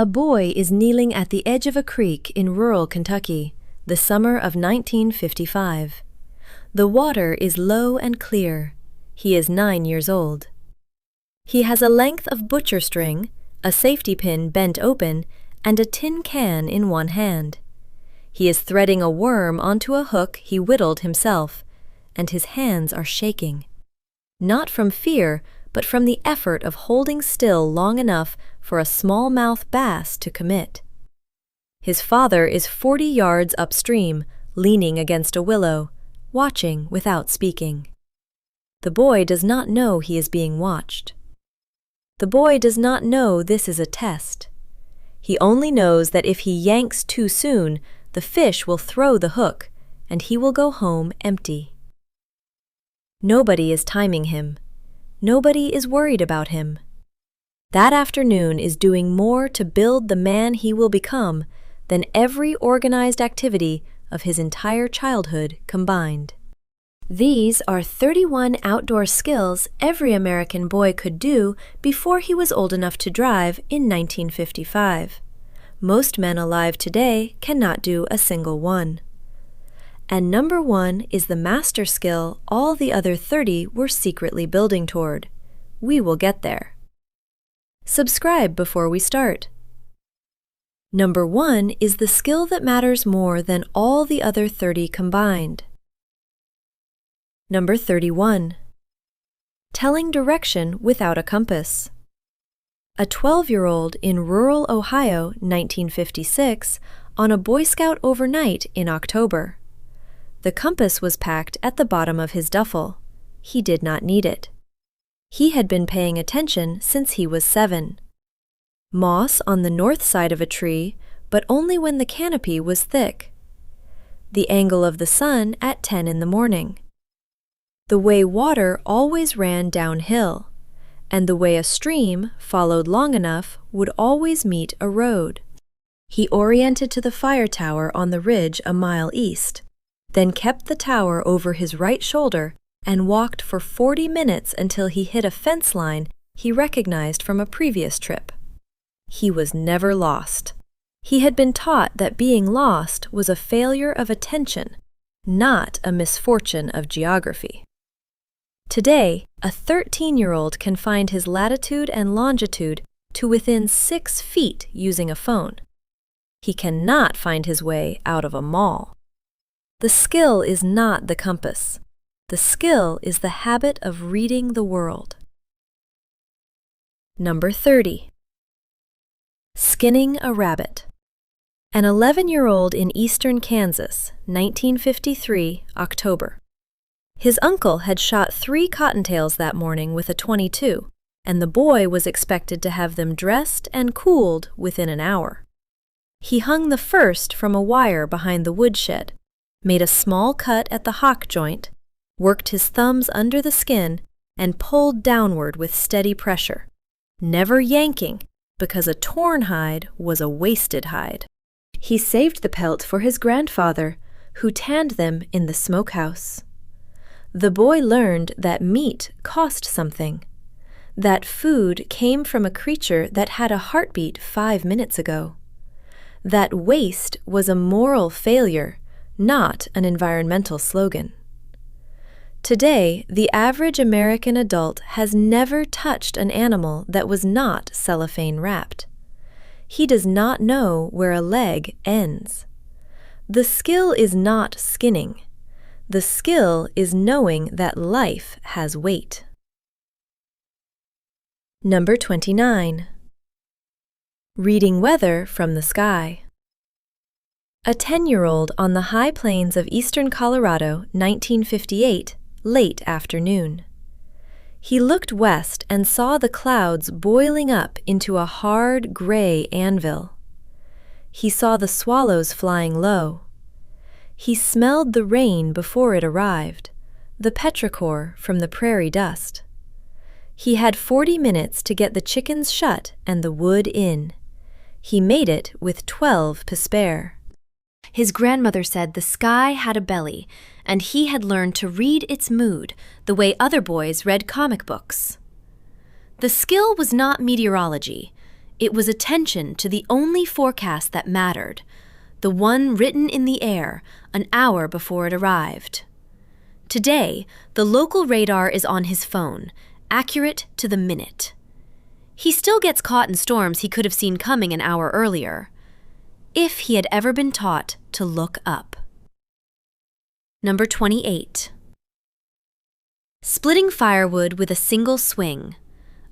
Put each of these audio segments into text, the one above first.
A boy is kneeling at the edge of a creek in rural Kentucky, the summer of 1955. The water is low and clear. He is 9 years old. He has a length of butcher string, a safety pin bent open, and a tin can in one hand. He is threading a worm onto a hook he whittled himself, and his hands are shaking. Not from fear, but from the effort of holding still long enough for a smallmouth bass to commit. His father is 40 yards upstream, leaning against a willow, watching without speaking. The boy does not know he is being watched. The boy does not know this is a test. He only knows that if he yanks too soon, the fish will throw the hook, and he will go home empty. Nobody is timing him. Nobody is worried about him. That afternoon is doing more to build the man he will become than every organized activity of his entire childhood combined. These are 31 outdoor skills every American boy could do before he was old enough to drive in 1955. Most men alive today cannot do a single one. And number 1 is the master skill all the other 30 were secretly building toward. We will get there. Subscribe before we start. Number 1 is the skill that matters more than all the other 30 combined. Number 31. Telling direction without a compass. A 12-year-old in rural Ohio, 1956, on a Boy Scout overnight in October. The compass was packed at the bottom of his duffel. He did not need it. He had been paying attention since he was 7. Moss on the north side of a tree, but only when the canopy was thick. The angle of the sun at 10 in the morning. The way water always ran downhill, and the way a stream, followed long enough, would always meet a road. He oriented to the fire tower on the ridge a mile east, then kept the tower over his right shoulder and walked for 40 minutes until he hit a fence line he recognized from a previous trip. He was never lost. He had been taught that being lost was a failure of attention, not a misfortune of geography. Today, a 13-year-old can find his latitude and longitude to within 6 feet using a phone. He cannot find his way out of a mall. The skill is not the compass. The skill is the habit of reading the world. Number 30. Skinning a rabbit. An 11-year-old in eastern Kansas, 1953, October. His uncle had shot 3 cottontails that morning with a .22, and the boy was expected to have them dressed and cooled within an hour. He hung the first from a wire behind the woodshed, made a small cut at the hock joint, worked his thumbs under the skin, and pulled downward with steady pressure, never yanking, because a torn hide was a wasted hide. He saved the pelt for his grandfather, who tanned them in the smokehouse. The boy learned that meat cost something, that food came from a creature that had a heartbeat 5 minutes ago, that waste was a moral failure, not an environmental slogan. Today, the average American adult has never touched an animal that was not cellophane wrapped. He does not know where a leg ends. The skill is not skinning. The skill is knowing that life has weight. Number 29. Reading weather from the sky. A 10-year-old on the high plains of eastern Colorado, 1958, late afternoon. He looked west and saw the clouds boiling up into a hard gray anvil. He saw the swallows flying low. He smelled the rain before it arrived, the petrichor from the prairie dust. He had 40 minutes to get the chickens shut and the wood in. He made it with 12 to spare. His grandmother said the sky had a belly, and he had learned to read its mood the way other boys read comic books. The skill was not meteorology. It was attention to the only forecast that mattered, the one written in the air an hour before it arrived. Today, the local radar is on his phone, accurate to the minute. He still gets caught in storms he could have seen coming an hour earlier, if he had ever been taught to look up. Number 28. Splitting firewood with a single swing.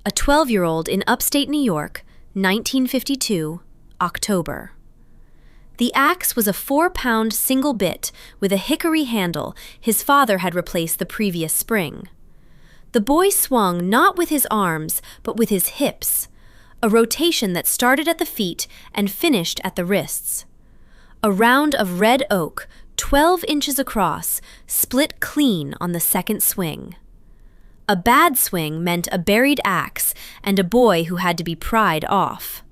A 12-year-old in upstate New York, 1952, October. The axe was a 4-pound single bit with a hickory handle his father had replaced the previous spring. The boy swung not with his arms, but with his hips, a rotation that started at the feet and finished at the wrists. A round of red oak, 12 inches across, split clean on the second swing. A bad swing meant a buried axe and a boy who had to be pried off.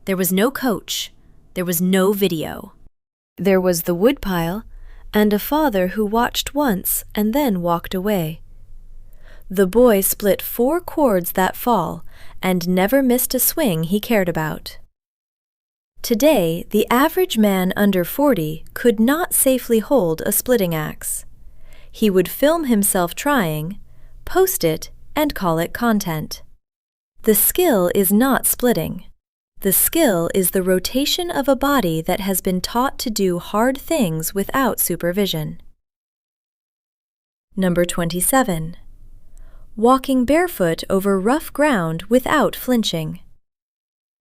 There was no coach. There was no video. There was the woodpile and a father who watched once and then walked away. The boy split 4 cords that fall and never missed a swing he cared about. Today, the average man under 40 could not safely hold a splitting axe. He would film himself trying, post it, and call it content. The skill is not splitting. The skill is the rotation of a body that has been taught to do hard things without supervision. Number 27. Walking barefoot over rough ground without flinching.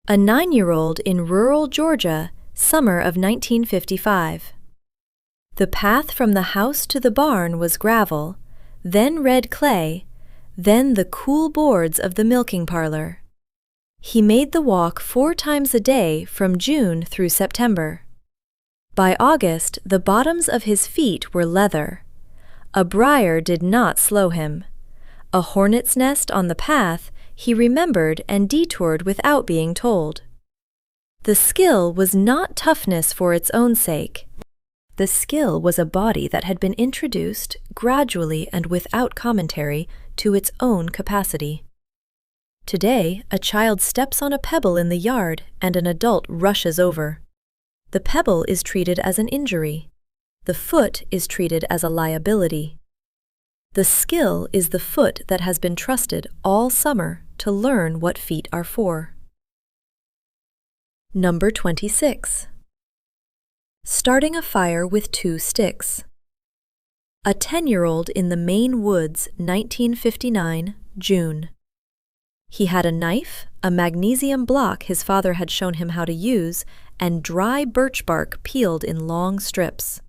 A 9-year-old in rural Georgia, summer of 1955. The path from the house to the barn was gravel, then red clay, then the cool boards of the milking parlor. He made the walk 4 times a day from June through September. By August, the bottoms of his feet were leather. A briar did not slow him. A hornet's nest on the path he remembered and detoured without being told. The skill was not toughness for its own sake. The skill was a body that had been introduced gradually and without commentary to its own capacity. Today, a child steps on a pebble in the yard and an adult rushes over. The pebble is treated as an injury. The foot is treated as a liability. The skill is the foot that has been trusted all summer to learn what feet are for. Number 26. Starting a fire with 2 sticks. A 10-year-old in the Maine woods, 1959, June. He had a knife, a magnesium block his father had shown him how to use, and dry birch bark peeled in long strips.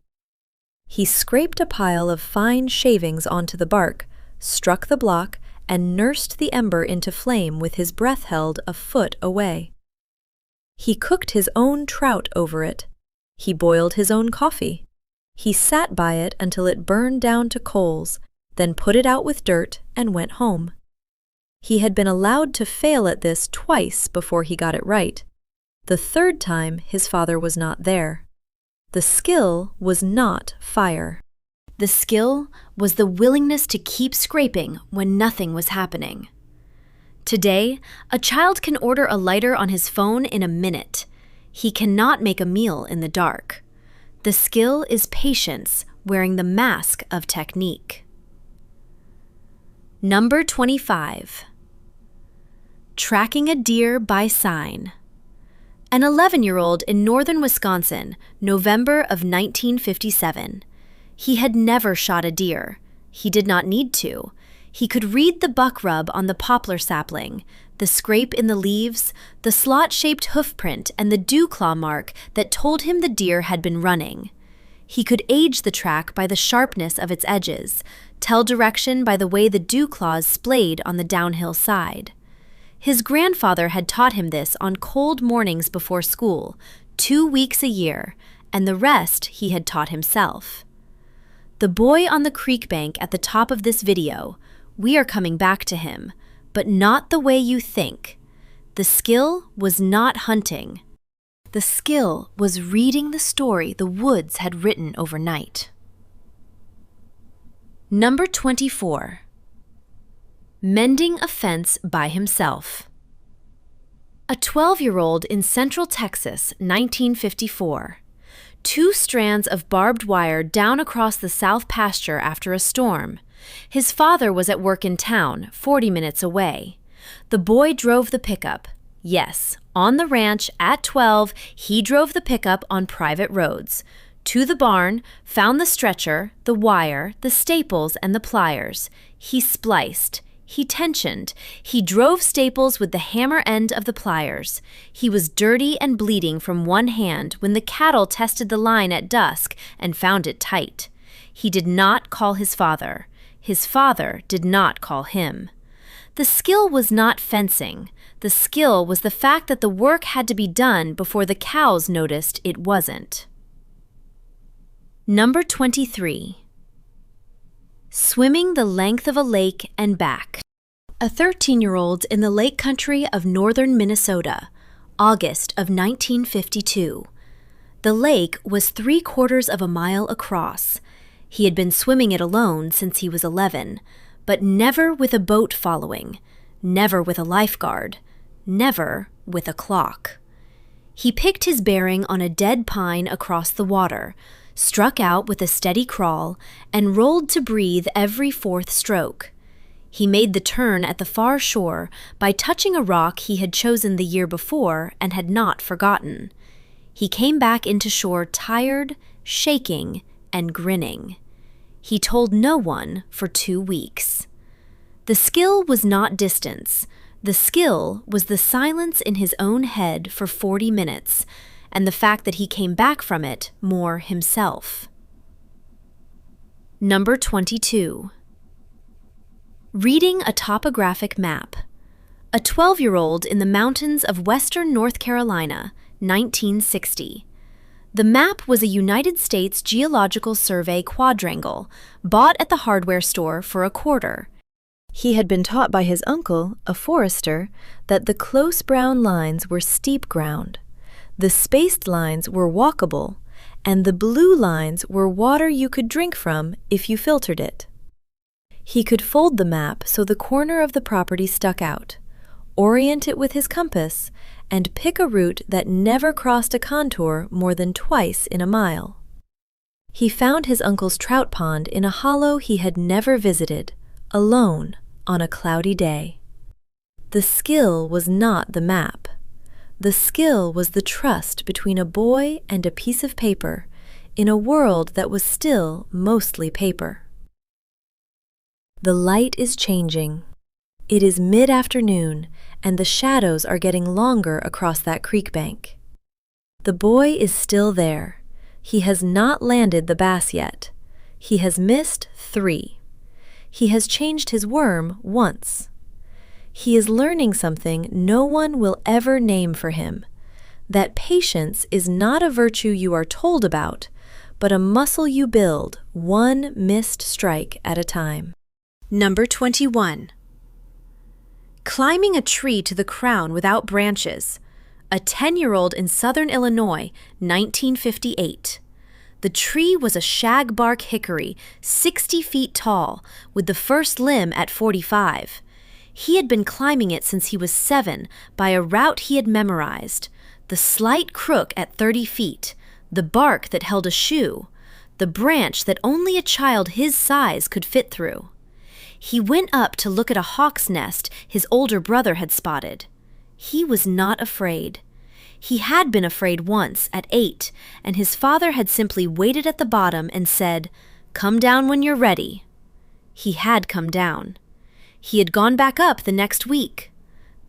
He scraped a pile of fine shavings onto the bark, struck the block, and nursed the ember into flame with his breath held a foot away. He cooked his own trout over it. He boiled his own coffee. He sat by it until it burned down to coals, then put it out with dirt and went home. He had been allowed to fail at this twice before he got it right. The 3rd time, his father was not there. The skill was not fire. The skill was the willingness to keep scraping when nothing was happening. Today, a child can order a lighter on his phone in a minute. He cannot make a meal in the dark. The skill is patience wearing the mask of technique. Number 25. Tracking a deer by sign. An 11-year-old in northern Wisconsin, November of 1957. He had never shot a deer. He did not need to. He could read the buck rub on the poplar sapling, the scrape in the leaves, the slot-shaped hoofprint, and the dew claw mark that told him the deer had been running. He could age the track by the sharpness of its edges, tell direction by the way the dew claws splayed on the downhill side. His grandfather had taught him this on cold mornings before school, 2 weeks a year, and the rest he had taught himself. The boy on the creek bank at the top of this video, we are coming back to him, but not the way you think. The skill was not hunting. The skill was reading the story the woods had written overnight. Number 24. Mending a fence by himself. A 12-year-old in Central Texas, 1954. Two strands of barbed wire down across the south pasture after a storm. His father was at work in town, 40 minutes away. The boy drove the pickup. Yes, on the ranch at 12, he drove the pickup on private roads. To the barn, found the stretcher, the wire, the staples, and the pliers. He spliced. He tensioned. He drove staples with the hammer end of the pliers. He was dirty and bleeding from one hand when the cattle tested the line at dusk and found it tight. He did not call his father. His father did not call him. The skill was not fencing. The skill was the fact that the work had to be done before the cows noticed it wasn't. Number 23. Swimming the length of a lake and back. A 13-year-old in the lake country of northern Minnesota, August of 1952. The lake was 3/4 of a mile across. He had been swimming it alone since he was 11, but never with a boat following, never with a lifeguard, never with a clock. He picked his bearing on a dead pine across the water, struck out with a steady crawl, and rolled to breathe every fourth stroke. He made the turn at the far shore by touching a rock he had chosen the year before and had not forgotten. He came back into shore tired, shaking, and grinning. He told no one for 2 weeks. The skill was not distance. The skill was the silence in his own head for 40 minutes, and the fact that he came back from it more himself. Number 22. Reading a topographic map. A 12-year-old in the mountains of western North Carolina, 1960. The map was a United States Geological Survey quadrangle, bought at the hardware store for $0.25. He had been taught by his uncle, a forester, that the close brown lines were steep ground. The spaced lines were walkable, and the blue lines were water you could drink from if you filtered it. He could fold the map so the corner of the property stuck out, orient it with his compass, and pick a route that never crossed a contour more than twice in a mile. He found his uncle's trout pond in a hollow he had never visited, alone, on a cloudy day. The skill was not the map. The skill was the trust between a boy and a piece of paper in a world that was still mostly paper. The light is changing. It is mid-afternoon, and the shadows are getting longer across that creek bank. The boy is still there. He has not landed the bass yet. He has missed 3. He has changed his worm once. He is learning something no one will ever name for him, that patience is not a virtue you are told about, but a muscle you build one missed strike at a time. Number 21. Climbing a tree to the crown without branches. A 10-year-old in southern Illinois, 1958. The tree was a shagbark hickory, 60 feet tall, with the first limb at 45. He had been climbing it since he was 7 by a route he had memorized. The slight crook at 30 feet, the bark that held a shoe, the branch that only a child his size could fit through. He went up to look at a hawk's nest his older brother had spotted. He was not afraid. He had been afraid once at 8, and his father had simply waited at the bottom and said, "Come down when you're ready." He had come down. He had gone back up the next week.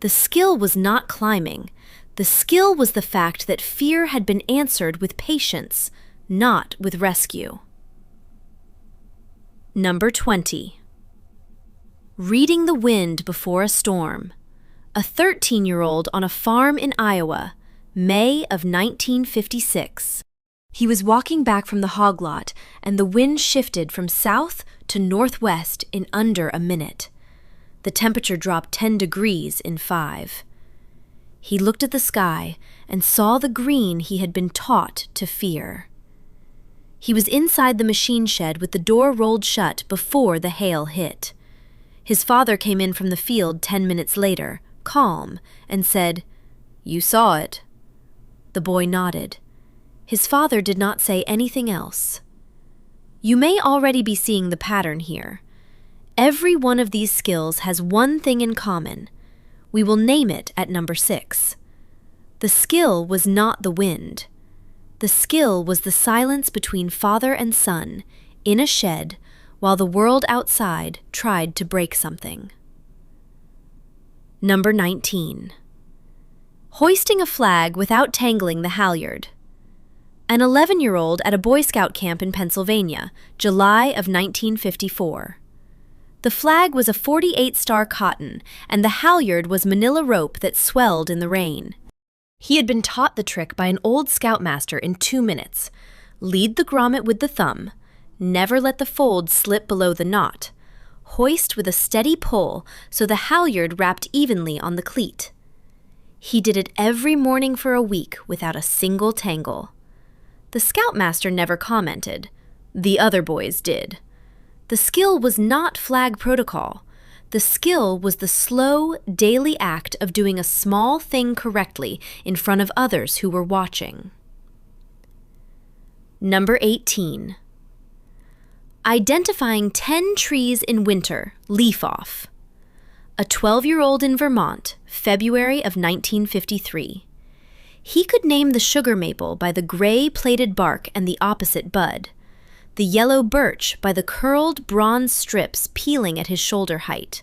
The skill was not climbing. The skill was the fact that fear had been answered with patience, not with rescue. Number 20. Reading the wind before a storm. A 13-year-old on a farm in Iowa, May of 1956. He was walking back from the hog lot, and the wind shifted from south to northwest in under a minute. The temperature dropped 10 degrees in 5. He looked at the sky and saw the green he had been taught to fear. He was inside the machine shed with the door rolled shut before the hail hit. His father came in from the field 10 minutes later, calm, and said, You saw it." The boy nodded. His father did not say anything else. You may already be seeing the pattern here. Every one of these skills has one thing in common. We will name it at number 6. The skill was not the wind. The skill was the silence between father and son, in a shed, while the world outside tried to break something. Number 19. Hoisting a flag without tangling the halyard. An 11-year-old at a Boy Scout camp in Pennsylvania, July of 1954. The flag was a 48-star cotton, and the halyard was manila rope that swelled in the rain. He had been taught the trick by an old scoutmaster in 2 minutes. Lead the grommet with the thumb. Never let the fold slip below the knot. Hoist with a steady pull so the halyard wrapped evenly on the cleat. He did it every morning for a week without a single tangle. The scoutmaster never commented. The other boys did. The skill was not flag protocol. The skill was the slow, daily act of doing a small thing correctly in front of others who were watching. Number 18. Identifying 10 trees in winter, leaf off. A 12-year-old in Vermont, February of 1953. He could name the sugar maple by the gray plated bark and the opposite bud, the yellow birch by the curled bronze strips peeling at his shoulder height,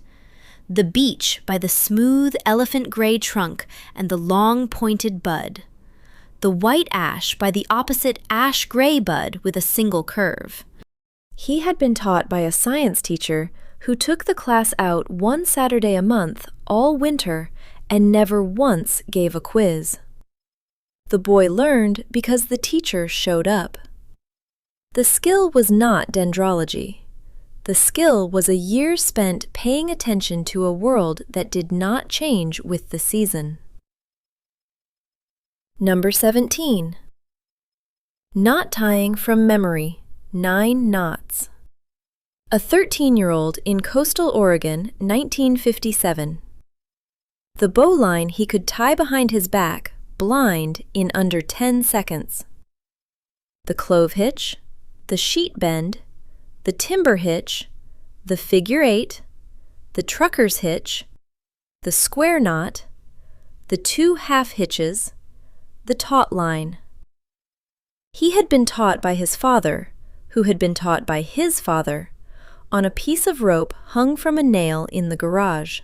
the beech by the smooth elephant gray trunk and the long pointed bud, the white ash by the opposite ash gray bud with a single curve. He had been taught by a science teacher who took the class out one Saturday a month all winter and never once gave a quiz. The boy learned because the teacher showed up. The skill was not dendrology. The skill was a year spent paying attention to a world that did not change with the season. Number 17. Knot tying from memory, 9 knots. A 13-year-old in coastal Oregon, 1957. The bowline he could tie behind his back, blind, in under 10 seconds. The clove hitch, the sheet bend, the timber hitch, the figure 8, the trucker's hitch, the square knot, the 2 half hitches, the taut line. He had been taught by his father, who had been taught by his father, on a piece of rope hung from a nail in the garage.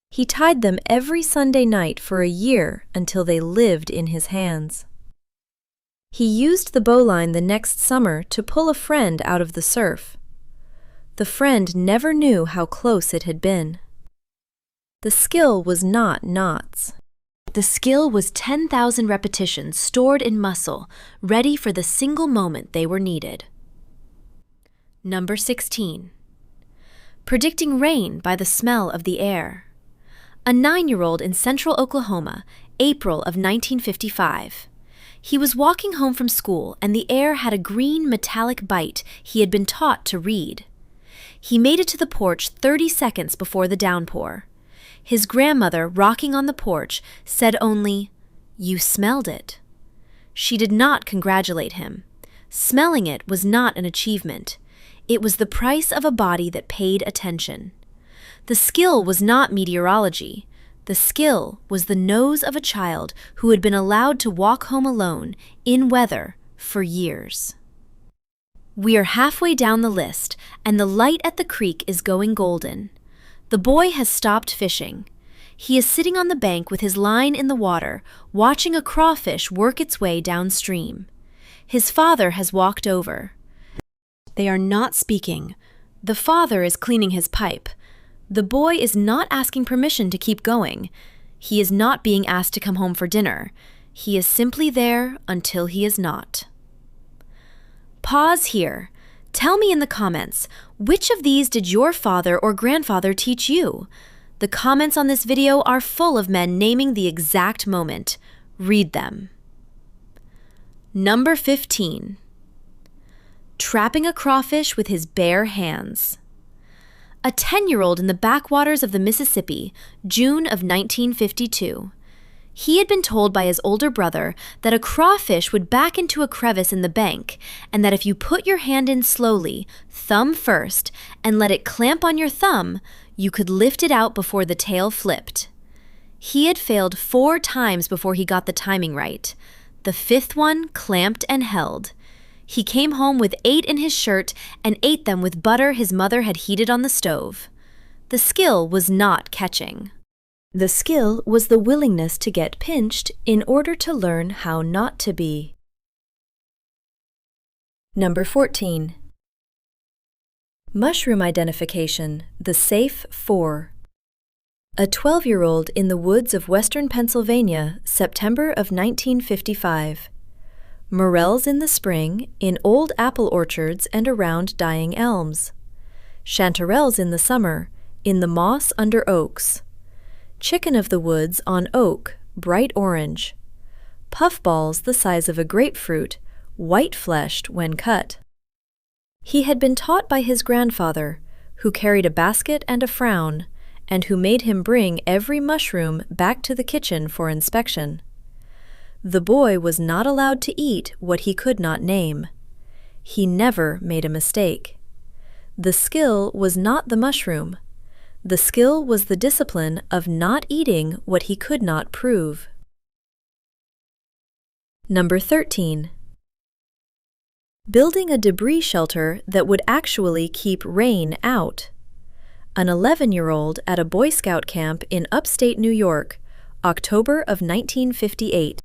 He tied them every Sunday night for a year until they lived in his hands. He used the bowline the next summer to pull a friend out of the surf. The friend never knew how close it had been. The skill was not knots. The skill was 10,000 repetitions stored in muscle, ready for the single moment they were needed. Number 16. Predicting rain by the smell of the air. A 9-year-old in central Oklahoma, April of 1955. He was walking home from school and the air had a green metallic bite he had been taught to read. He made it to the porch 30 seconds before the downpour. His grandmother, rocking on the porch, said only, "You smelled it." She did not congratulate him. Smelling it was not an achievement. It was the price of a body that paid attention. The skill was not meteorology. The skill was the nose of a child who had been allowed to walk home alone, in weather, for years. We are halfway down the list, and the light at the creek is going golden. The boy has stopped fishing. He is sitting on the bank with his line in the water, watching a crawfish work its way downstream. His father has walked over. They are not speaking. The father is cleaning his pipe. The boy is not asking permission to keep going. He is not being asked to come home for dinner. He is simply there until he is not. Pause here. Tell me in the comments, which of these did your father or grandfather teach you? The comments on this video are full of men naming the exact moment. Read them. Number 15. Trapping a crawfish with his bare hands. A 10-year-old in the backwaters of the Mississippi, June of 1952. He had been told by his older brother that a crawfish would back into a crevice in the bank, and that if you put your hand in slowly, thumb first, and let it clamp on your thumb, you could lift it out before the tail flipped. He had failed 4 times before he got the timing right. The 5th one clamped and held. He came home with 8 in his shirt and ate them with butter his mother had heated on the stove. The skill was not catching. The skill was the willingness to get pinched in order to learn how not to be. Number 14. Mushroom identification, the safe 4. A 12-year-old in the woods of western Pennsylvania, September of 1955. Morels in the spring, in old apple orchards and around dying elms. Chanterelles in the summer, in the moss under oaks. Chicken of the woods on oak, bright orange. Puffballs the size of a grapefruit, white-fleshed when cut. He had been taught by his grandfather, who carried a basket and a frown, and who made him bring every mushroom back to the kitchen for inspection. The boy was not allowed to eat what he could not name. He never made a mistake. The skill was not the mushroom. The skill was the discipline of not eating what he could not prove. Number 13. Building a debris shelter that would actually keep rain out. An 11-year-old at a Boy Scout camp in upstate New York, October of 1958.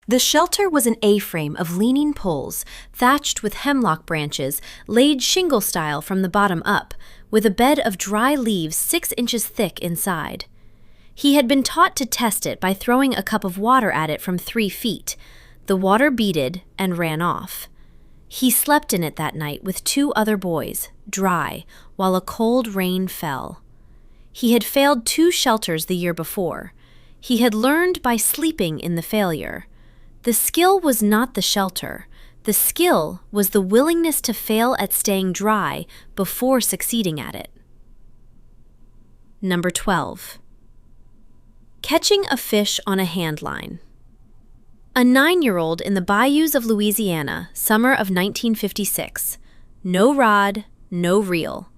The shelter was an A-frame of leaning poles, thatched with hemlock branches, laid shingle-style from the bottom up, with a bed of dry leaves 6 inches thick inside. He had been taught to test it by throwing a cup of water at it from 3 feet. The water beaded and ran off. He slept in it that night with 2 other boys, dry, while a cold rain fell. He had failed 2 shelters the year before. He had learned by sleeping in the failure. The skill was not the shelter. The skill was the willingness to fail at staying dry before succeeding at it. Number 12. Catching a fish on a hand line. A 9-year-old in the bayous of Louisiana, summer of 1956. No rod, no reel.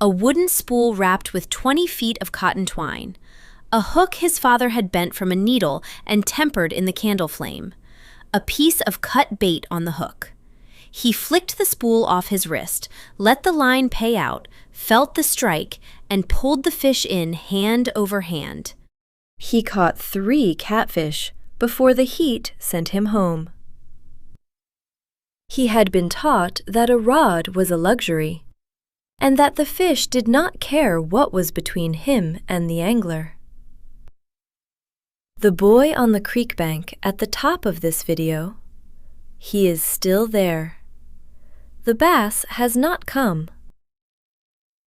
A wooden spool wrapped with 20 feet of cotton twine. A hook his father had bent from a needle and tempered in the candle flame. A piece of cut bait on the hook. He flicked the spool off his wrist, let the line pay out, felt the strike, and pulled the fish in hand over hand. He caught 3 catfish before the heat sent him home. He had been taught that a rod was a luxury, and that the fish did not care what was between him and the angler. The boy on the creek bank at the top of this video, he is still there. The bass has not come.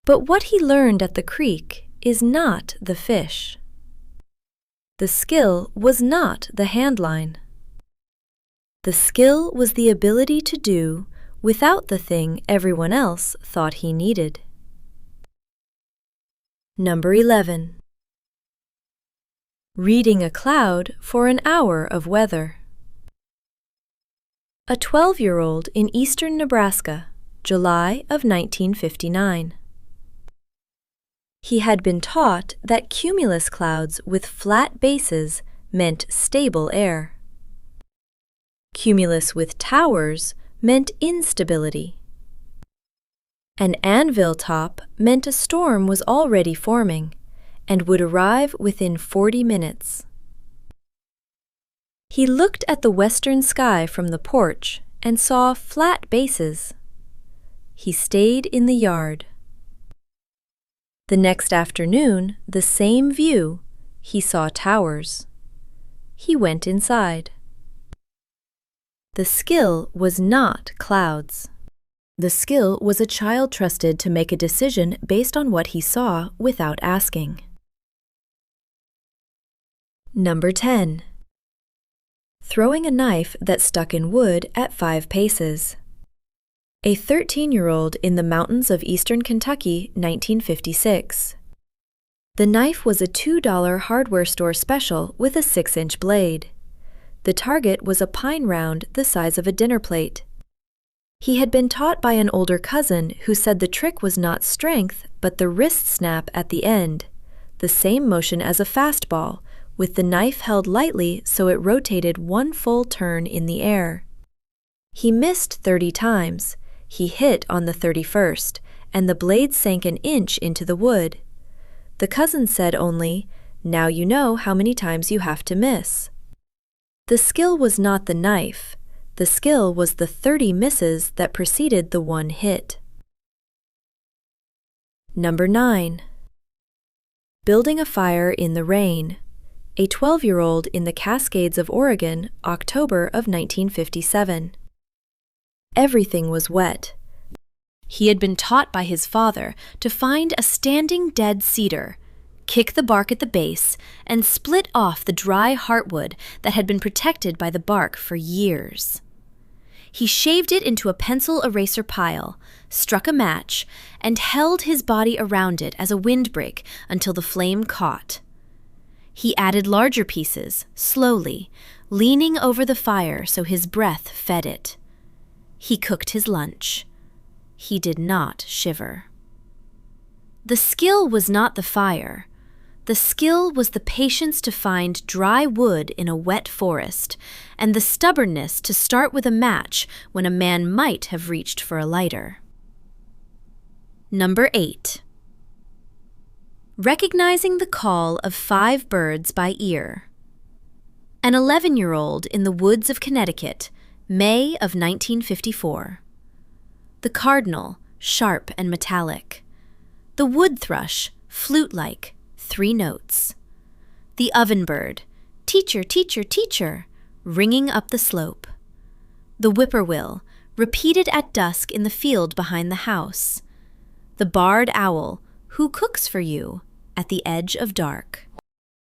But what he learned at the creek is not the fish. The skill was not the hand line. The skill was the ability to do without the thing everyone else thought he needed. Number 11. Reading a cloud for an hour of weather. A 12-year-old in eastern Nebraska, July of 1959. He had been taught that cumulus clouds with flat bases meant stable air. Cumulus with towers meant instability. An anvil top meant a storm was already forming and would arrive within 40 minutes. He looked at the western sky from the porch and saw flat bases. He stayed in the yard. The next afternoon, the same view, he saw towers. He went inside. The skill was not clouds. The skill was a child trusted to make a decision based on what he saw without asking. Number 10. Throwing a knife that stuck in wood at 5 paces. A 13-year-old in the mountains of eastern Kentucky, 1956. The knife was a $2 hardware store special with a 6-inch blade. The target was a pine round the size of a dinner plate. He had been taught by an older cousin who said the trick was not strength but the wrist snap at the end, the same motion as a fastball, with the knife held lightly so it rotated one full turn in the air. He missed 30 times. He hit on the 31st, and the blade sank an inch into the wood. The cousin said only, "Now you know how many times you have to miss." The skill was not the knife. The skill was the 30 misses that preceded the one hit. Number 9. Building a fire in the rain. A 12-year-old in the Cascades of Oregon, October of 1957. Everything was wet. He had been taught by his father to find a standing dead cedar, kick the bark at the base, and split off the dry heartwood that had been protected by the bark for years. He shaved it into a pencil eraser pile, struck a match, and held his body around it as a windbreak until the flame caught. He added larger pieces, slowly, leaning over the fire so his breath fed it. He cooked his lunch. He did not shiver. The skill was not the fire. The skill was the patience to find dry wood in a wet forest, and the stubbornness to start with a match when a man might have reached for a lighter. Number 8. Recognizing the call of 5 birds by ear. An 11-year-old in the woods of Connecticut, May of 1954. The cardinal, sharp and metallic. The wood thrush, flute-like, 3 notes. The ovenbird, teacher, teacher, teacher, ringing up the slope. The whippoorwill, repeated at dusk in the field behind the house. The barred owl, who cooks for you, at the edge of dark.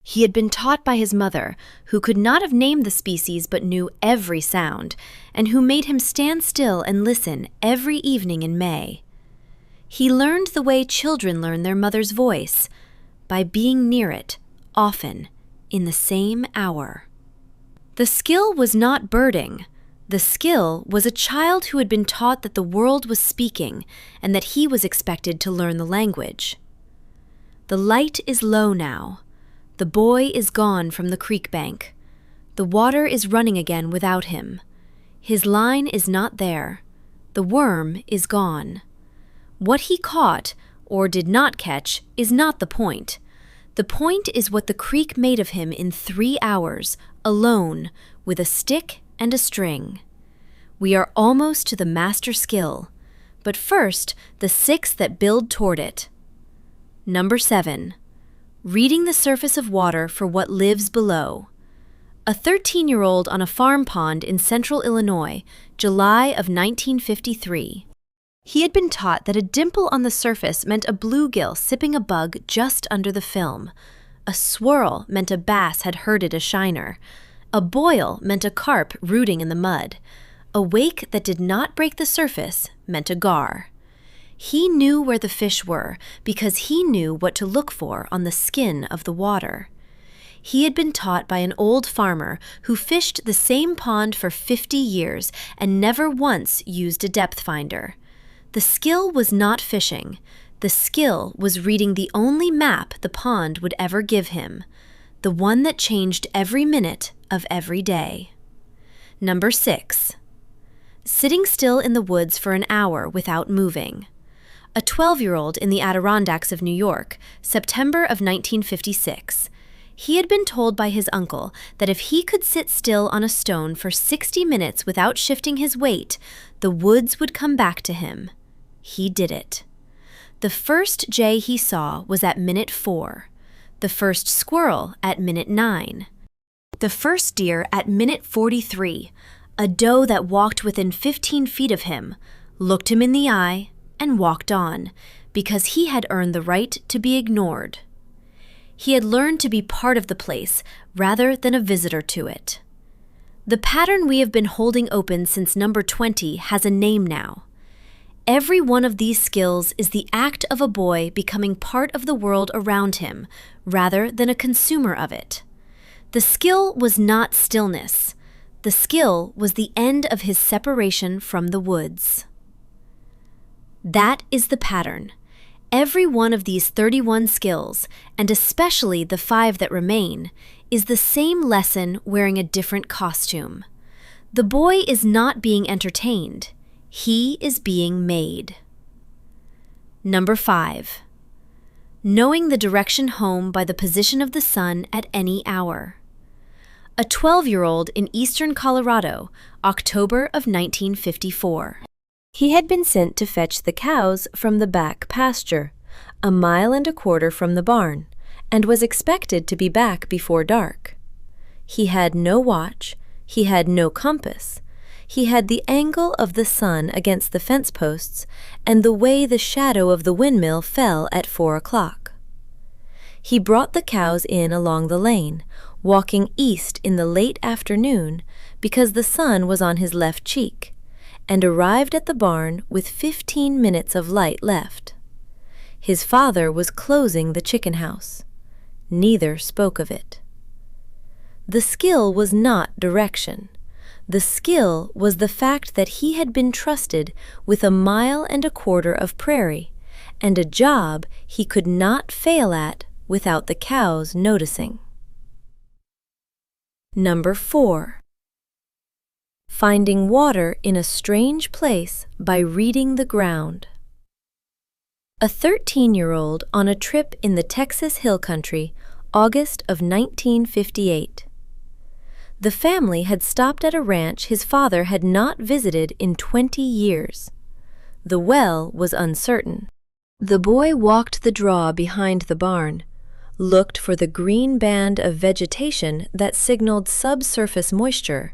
He had been taught by his mother, who could not have named the species but knew every sound, and who made him stand still and listen every evening in May. He learned the way children learn their mother's voice, by being near it, often, in the same hour. The skill was not birding. The skill was a child who had been taught that the world was speaking and that he was expected to learn the language. The light is low now. The boy is gone from the creek bank. The water is running again without him. His line is not there. The worm is gone. What he caught, or did not catch, is not the point. The point is what the creek made of him in 3 hours, alone, with a stick and a string. We are almost to the master skill, but first the 6 that build toward it. Number 7. Reading the surface of water for what lives below. A 13-year-old on a farm pond in central Illinois, July of 1953. He had been taught that a dimple on the surface meant a bluegill sipping a bug just under the film. A swirl meant a bass had herded a shiner. A boil meant a carp rooting in the mud. A wake that did not break the surface meant a gar. He knew where the fish were because he knew what to look for on the skin of the water. He had been taught by an old farmer who fished the same pond for 50 years and never once used a depth finder. The skill was not fishing. The skill was reading the only map the pond would ever give him, the one that changed every minute of every day. Number 6. Sitting still in the woods for an hour without moving. A 12-year-old in the Adirondacks of New York, September of 1956. He had been told by his uncle that if he could sit still on a stone for 60 minutes without shifting his weight, the woods would come back to him. He did it. The first jay he saw was at minute 4, the first squirrel at minute 9, the first deer at minute 43, a doe that walked within 15 feet of him, looked him in the eye, and walked on, because he had earned the right to be ignored. He had learned to be part of the place rather than a visitor to it. The pattern we have been holding open since number 20 has a name now. Every one of these skills is the act of a boy becoming part of the world around him, rather than a consumer of it. The skill was not stillness. The skill was the end of his separation from the woods. That is the pattern. Every one of these 31 skills, and especially the 5 that remain, is the same lesson wearing a different costume. The boy is not being entertained. He is being made. Number 5. Knowing the direction home by the position of the sun at any hour. A 12-year-old in eastern Colorado, October of 1954. He had been sent to fetch the cows from the back pasture, 1.25 miles from the barn, and was expected to be back before dark. He had no watch, he had no compass, he had the angle of the sun against the fence posts and the way the shadow of the windmill fell at 4 o'clock. He brought the cows in along the lane, walking east in the late afternoon because the sun was on his left cheek, and arrived at the barn with 15 minutes of light left. His father was closing the chicken house. Neither spoke of it. The skill was not direction. The skill was the fact that he had been trusted with 1.25 miles of prairie, and a job he could not fail at without the cows noticing. Number 4. Finding water in a strange place by reading the ground. A 13-year-old on a trip in the Texas Hill Country, August of 1958. The family had stopped at a ranch his father had not visited in 20 years. The well was uncertain. The boy walked the draw behind the barn, looked for the green band of vegetation that signaled subsurface moisture,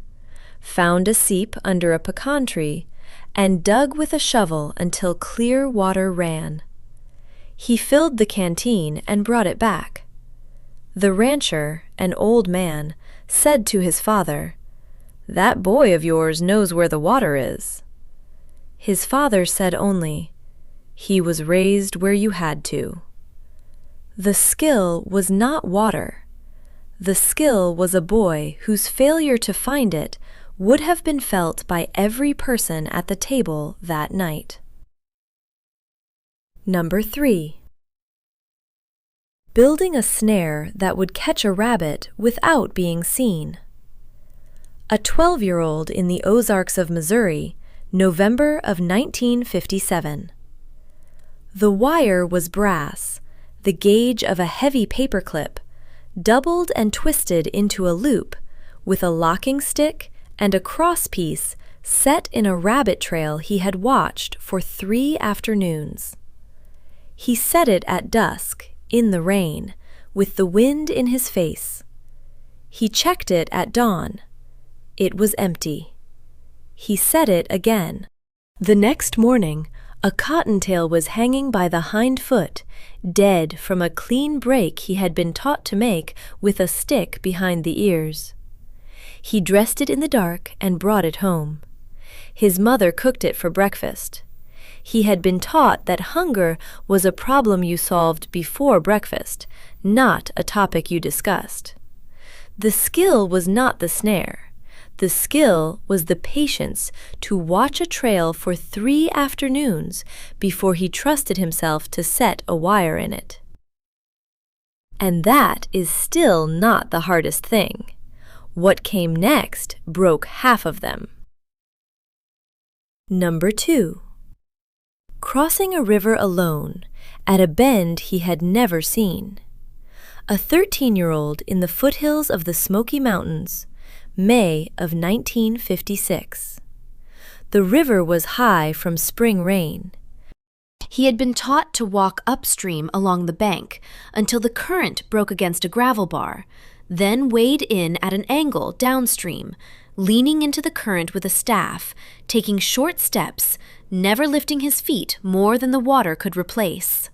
found a seep under a pecan tree, and dug with a shovel until clear water ran. He filled the canteen and brought it back. The rancher, an old man, said to his father, "That boy of yours knows where the water is." His father said only, "He was raised where you had to." The skill was not water. The skill was a boy whose failure to find it would have been felt by every person at the table that night. Number 3. Building a snare that would catch a rabbit without being seen. A 12-year-old in the Ozarks of Missouri, November of 1957. The wire was brass, the gauge of a heavy paperclip, doubled and twisted into a loop, with a locking stick and a crosspiece set in a rabbit trail he had watched for 3 afternoons. He set it at dusk, in the rain, with the wind in his face. He checked it at dawn. It was empty. He set it again. The next morning, a cottontail was hanging by the hind foot, dead from a clean break he had been taught to make with a stick behind the ears. He dressed it in the dark and brought it home. His mother cooked it for breakfast. He had been taught that hunger was a problem you solved before breakfast, not a topic you discussed. The skill was not the snare. The skill was the patience to watch a trail for 3 afternoons before he trusted himself to set a wire in it. And that is still not the hardest thing. What came next broke half of them. Number 2. Crossing a river alone, at a bend he had never seen. A 13-year-old in the foothills of the Smoky Mountains, May of 1956. The river was high from spring rain. He had been taught to walk upstream along the bank until the current broke against a gravel bar, then wade in at an angle downstream, leaning into the current with a staff, taking short steps, never lifting his feet more than the water could replace.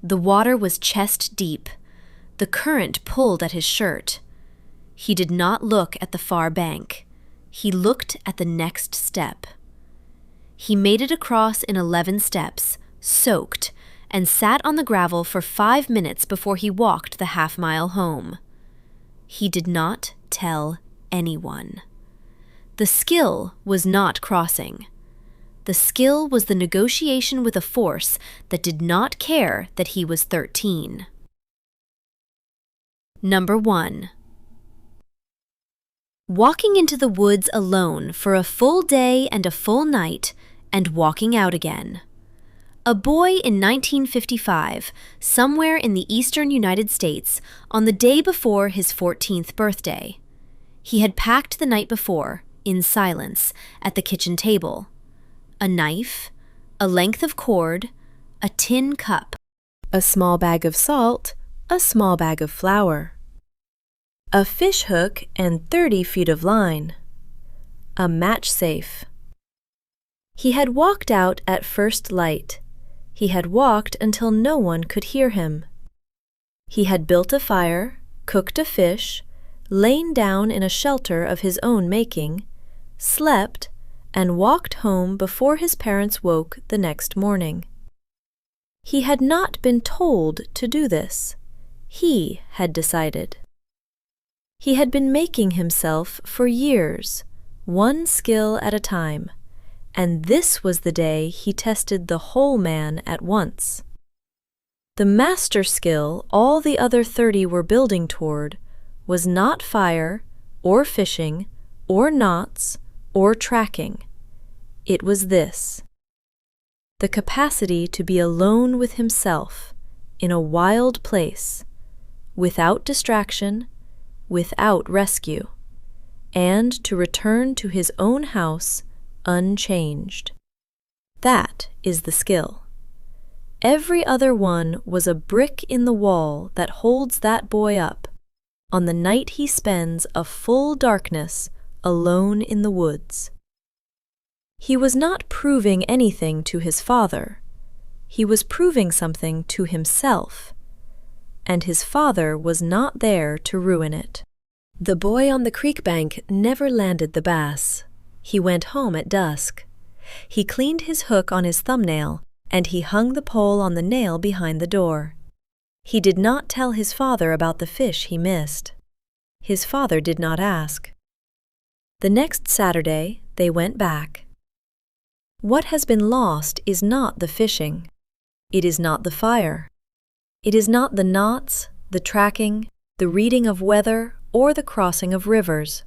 The water was chest deep. The current pulled at his shirt. He did not look at the far bank. He looked at the next step. He made it across in 11 steps, soaked, and sat on the gravel for 5 minutes before he walked the half-mile home. He did not tell anyone. The skill was not crossing. The skill was the negotiation with a force that did not care that he was 13. Number 1. Walking into the woods alone for a full day and a full night, and walking out again. A boy in 1955, somewhere in the eastern United States, on the day before his 14th birthday. He had packed the night before, in silence, at the kitchen table. A knife, a length of cord, a tin cup, a small bag of salt, a small bag of flour, a fish hook and 30 feet of line, a match safe. He had walked out at first light. He had walked until no one could hear him. He had built a fire, cooked a fish, lain down in a shelter of his own making, slept, and walked home before his parents woke the next morning. He had not been told to do this. He had decided. He had been making himself for years, one skill at a time, and this was the day he tested the whole man at once. The master skill all the other 30 were building toward was not fire, or fishing, or knots, or tracking. It was this: the capacity to be alone with himself, in a wild place, without distraction, without rescue, and to return to his own house unchanged. That is the skill. Every other one was a brick in the wall that holds that boy up on the night he spends a full darkness alone in the woods. He was not proving anything to his father. He was proving something to himself, and his father was not there to ruin it. The boy on the creek bank never landed the bass. He went home at dusk. He cleaned his hook on his thumbnail, and he hung the pole on the nail behind the door. He did not tell his father about the fish he missed. His father did not ask. The next Saturday, they went back. What has been lost is not the fishing. It is not the fire. It is not the knots, the tracking, the reading of weather, or the crossing of rivers.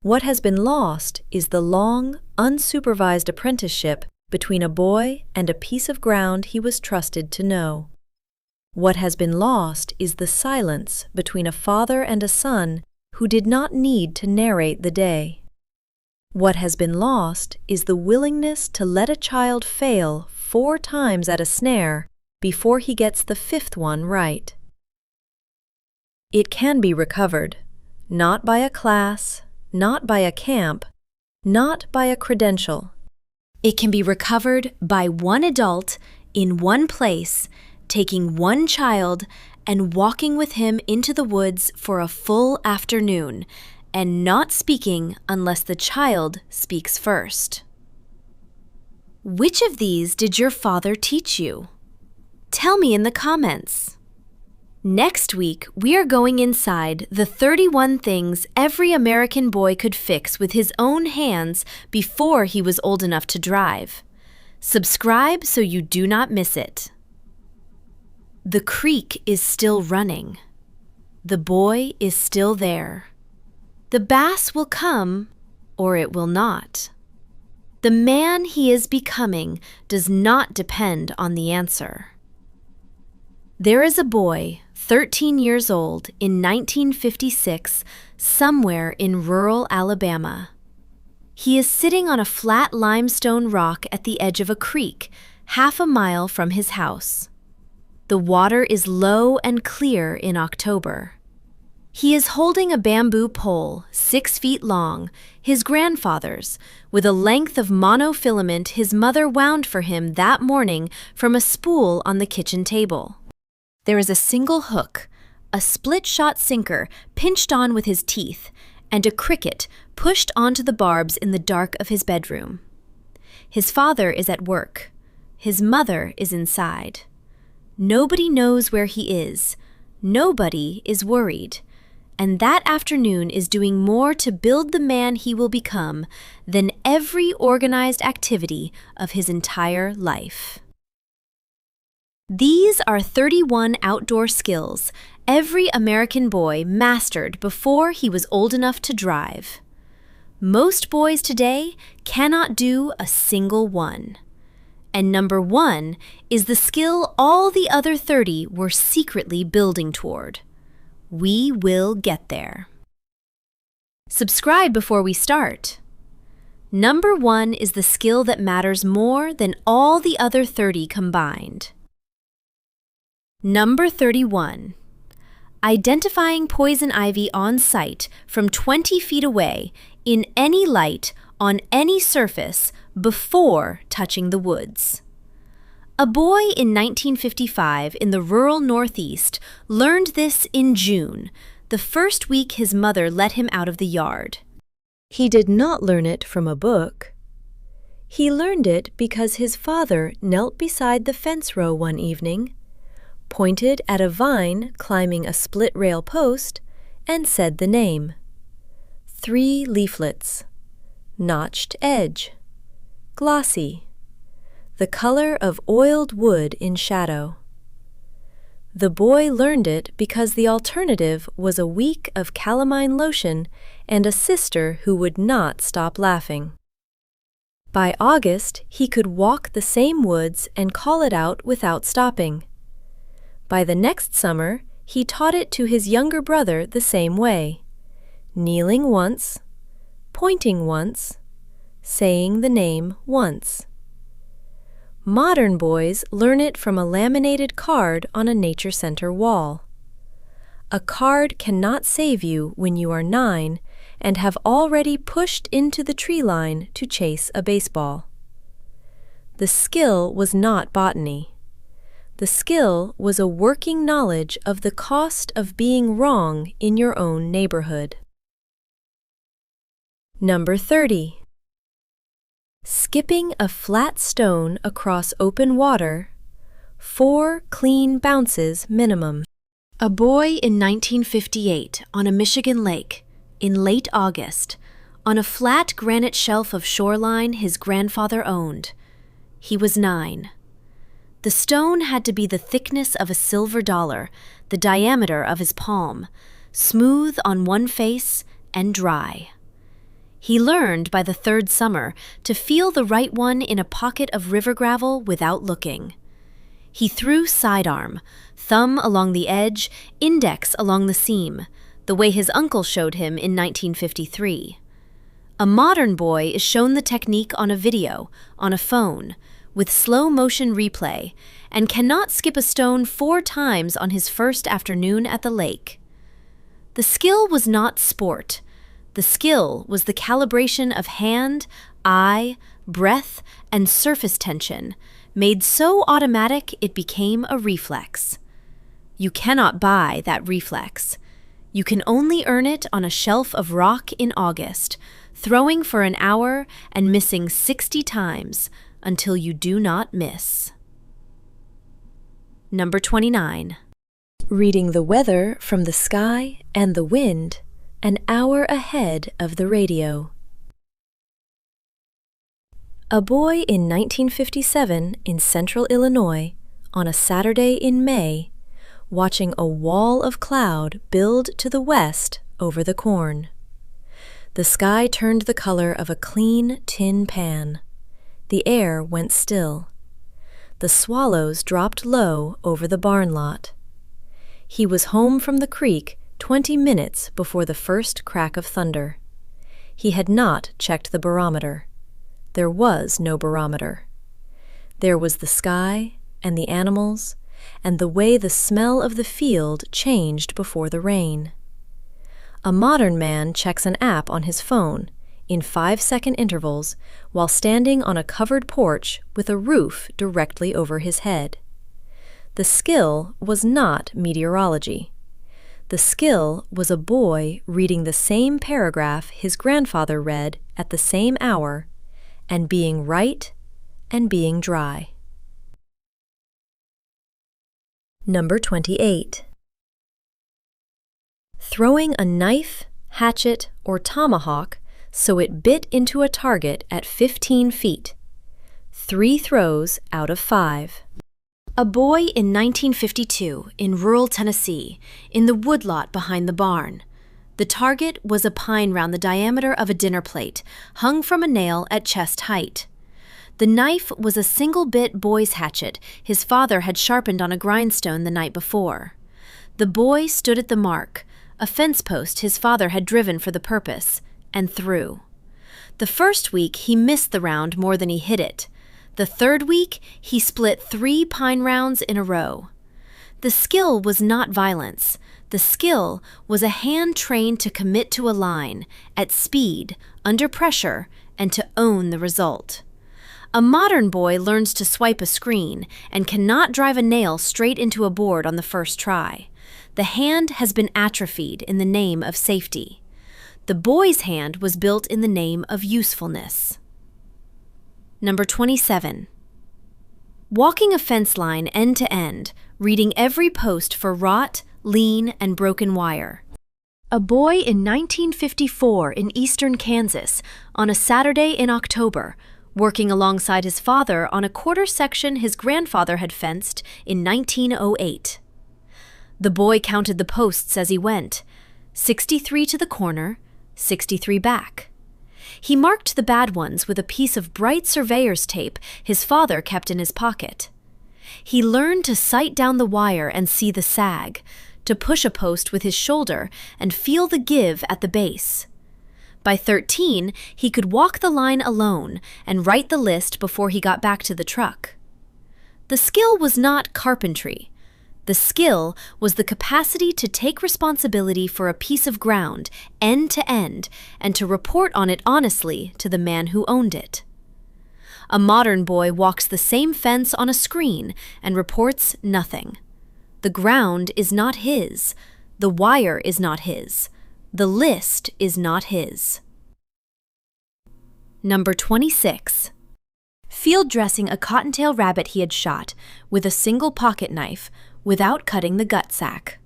What has been lost is the long, unsupervised apprenticeship between a boy and a piece of ground he was trusted to know. What has been lost is the silence between a father and a son who did not need to narrate the day. What has been lost is the willingness to let a child fail 4 times at a snare before he gets the 5th one right. It can be recovered, not by a class, not by a camp, not by a credential. It can be recovered by one adult in one place, taking one child and walking with him into the woods for a full afternoon, and not speaking unless the child speaks first. Which of these did your father teach you? Tell me in the comments. Next week, we are going inside the 31 things every American boy could fix with his own hands before he was old enough to drive. Subscribe so you do not miss it. The creek is still running. The boy is still there. The bass will come, or it will not. The man he is becoming does not depend on the answer. There is a boy, 13 years old, in 1956, somewhere in rural Alabama. He is sitting on a flat limestone rock at the edge of a creek, half a mile from his house. The water is low and clear in October. He is holding a bamboo pole, 6 feet long, his grandfather's, with a length of monofilament his mother wound for him that morning from a spool on the kitchen table. There is a single hook, a split-shot sinker pinched on with his teeth, and a cricket pushed onto the barbs in the dark of his bedroom. His father is at work. His mother is inside. Nobody knows where he is. Nobody is worried. And that afternoon is doing more to build the man he will become than every organized activity of his entire life. These are 31 outdoor skills every American boy mastered before he was old enough to drive. Most boys today cannot do a single one. And number 1 is the skill all the other 30 were secretly building toward. We will get there. Subscribe before we start. Number 1 is the skill that matters more than all the other 30 combined. Number 31. Identifying poison ivy on site from 20 feet away in any light on any surface before touching the woods. A boy in 1955 in the rural Northeast learned this in June, the first week his mother let him out of the yard. He did not learn it from a book. He learned it because his father knelt beside the fence row one evening, pointed at a vine climbing a split-rail post, and said the name. 3 leaflets. Notched edge. Glossy. The color of oiled wood in shadow. The boy learned it because the alternative was a week of calamine lotion and a sister who would not stop laughing. By August, he could walk the same woods and call it out without stopping. By the next summer, he taught it to his younger brother the same way, kneeling once, pointing once, saying the name once. Modern boys learn it from a laminated card on a nature center wall. A card cannot save you when you are 9 and have already pushed into the tree line to chase a baseball. The skill was not botany. The skill was a working knowledge of the cost of being wrong in your own neighborhood. Number 30. Skipping a flat stone across open water, 4 clean bounces minimum. A boy in 1958 on a Michigan lake, in late August, on a flat granite shelf of shoreline his grandfather owned. He was 9. The stone had to be the thickness of a silver dollar, the diameter of his palm, smooth on one face and dry. He learned by the 3rd summer to feel the right one in a pocket of river gravel without looking. He threw sidearm, thumb along the edge, index along the seam, the way his uncle showed him in 1953. A modern boy is shown the technique on a video, on a phone, with slow motion replay, and cannot skip a stone 4 times on his first afternoon at the lake. The skill was not sport. The skill was the calibration of hand, eye, breath, and surface tension, made so automatic it became a reflex. You cannot buy that reflex. You can only earn it on a shelf of rock in August, throwing for an hour and missing 60 times until you do not miss. Number 29. Reading the weather from the sky and the wind, an hour ahead of the radio. A boy in 1957 in central Illinois, on a Saturday in May, watching a wall of cloud build to the west over the corn. The sky turned the color of a clean tin pan. The air went still. The swallows dropped low over the barn lot. He was home from the creek 20 minutes before the first crack of thunder. He had not checked the barometer. There was no barometer. There was the sky and the animals and the way the smell of the field changed before the rain. A modern man checks an app on his phone in 5-second intervals while standing on a covered porch with a roof directly over his head. The skill was not meteorology. The skill was a boy reading the same paragraph his grandfather read at the same hour and being right and being dry. Number 28. Throwing a knife, hatchet, or tomahawk so it bit into a target at 15 feet. 3 throws out of 5. A boy in 1952 in rural Tennessee, in the woodlot behind the barn. The target was a pine round the diameter of a dinner plate, hung from a nail at chest height. The knife was a single-bit boy's hatchet his father had sharpened on a grindstone the night before. The boy stood at the mark, a fence post his father had driven for the purpose, and threw. The first week he missed the round more than he hit it. The third week he split 3 pine rounds in a row. The skill was not violence. The skill was a hand trained to commit to a line, at speed, under pressure, and to own the result. A modern boy learns to swipe a screen and cannot drive a nail straight into a board on the first try. The hand has been atrophied in the name of safety. The boy's hand was built in the name of usefulness. Number 27. Walking a fence line end to end, reading every post for rot, lean, and broken wire. A boy in 1954 in eastern Kansas, on a Saturday in October, working alongside his father on a quarter section his grandfather had fenced in 1908. The boy counted the posts as he went, 63 to the corner, 63 back. He marked the bad ones with a piece of bright surveyor's tape his father kept in his pocket. He learned to sight down the wire and see the sag, to push a post with his shoulder and feel the give at the base. By 13, he could walk the line alone and write the list before he got back to the truck. The skill was not carpentry. The skill was the capacity to take responsibility for a piece of ground, end to end, and to report on it honestly to the man who owned it. A modern boy walks the same fence on a screen and reports nothing. The ground is not his. The wire is not his. The list is not his. Number 26. Field dressing a cottontail rabbit he had shot with a single pocket knife without cutting the gut sack.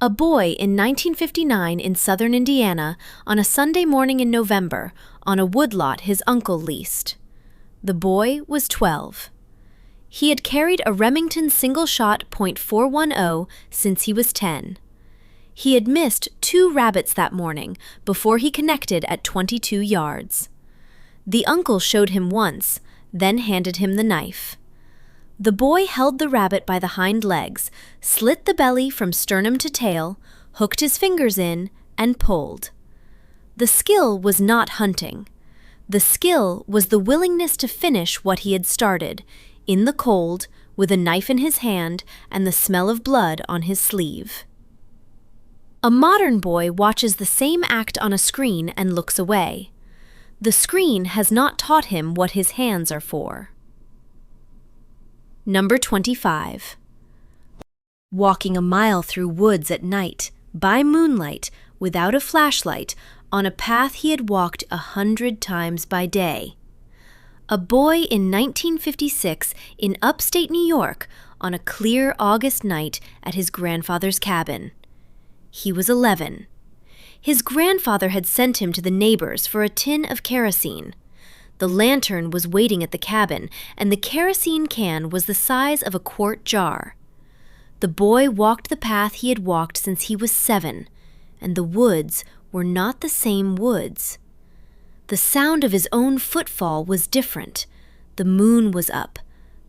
A boy in 1959 in southern Indiana on a Sunday morning in November on a woodlot his uncle leased. The boy was 12. He had carried a Remington single-shot .410 since he was 10. He had missed 2 rabbits that morning before he connected at 22 yards. The uncle showed him once, then handed him the knife. The boy held the rabbit by the hind legs, slit the belly from sternum to tail, hooked his fingers in, and pulled. The skill was not hunting. The skill was the willingness to finish what he had started, in the cold, with a knife in his hand and the smell of blood on his sleeve. A modern boy watches the same act on a screen and looks away. The screen has not taught him what his hands are for. Number 25. Walking a mile through woods at night, by moonlight, without a flashlight, on a path he had walked 100 times by day. A boy in 1956 in upstate New York on a clear August night at his grandfather's cabin. He was 11. His grandfather had sent him to the neighbors for a tin of kerosene. The lantern was waiting at the cabin, and the kerosene can was the size of a quart jar. The boy walked the path he had walked since he was 7, and the woods were not the same woods. The sound of his own footfall was different. The moon was up.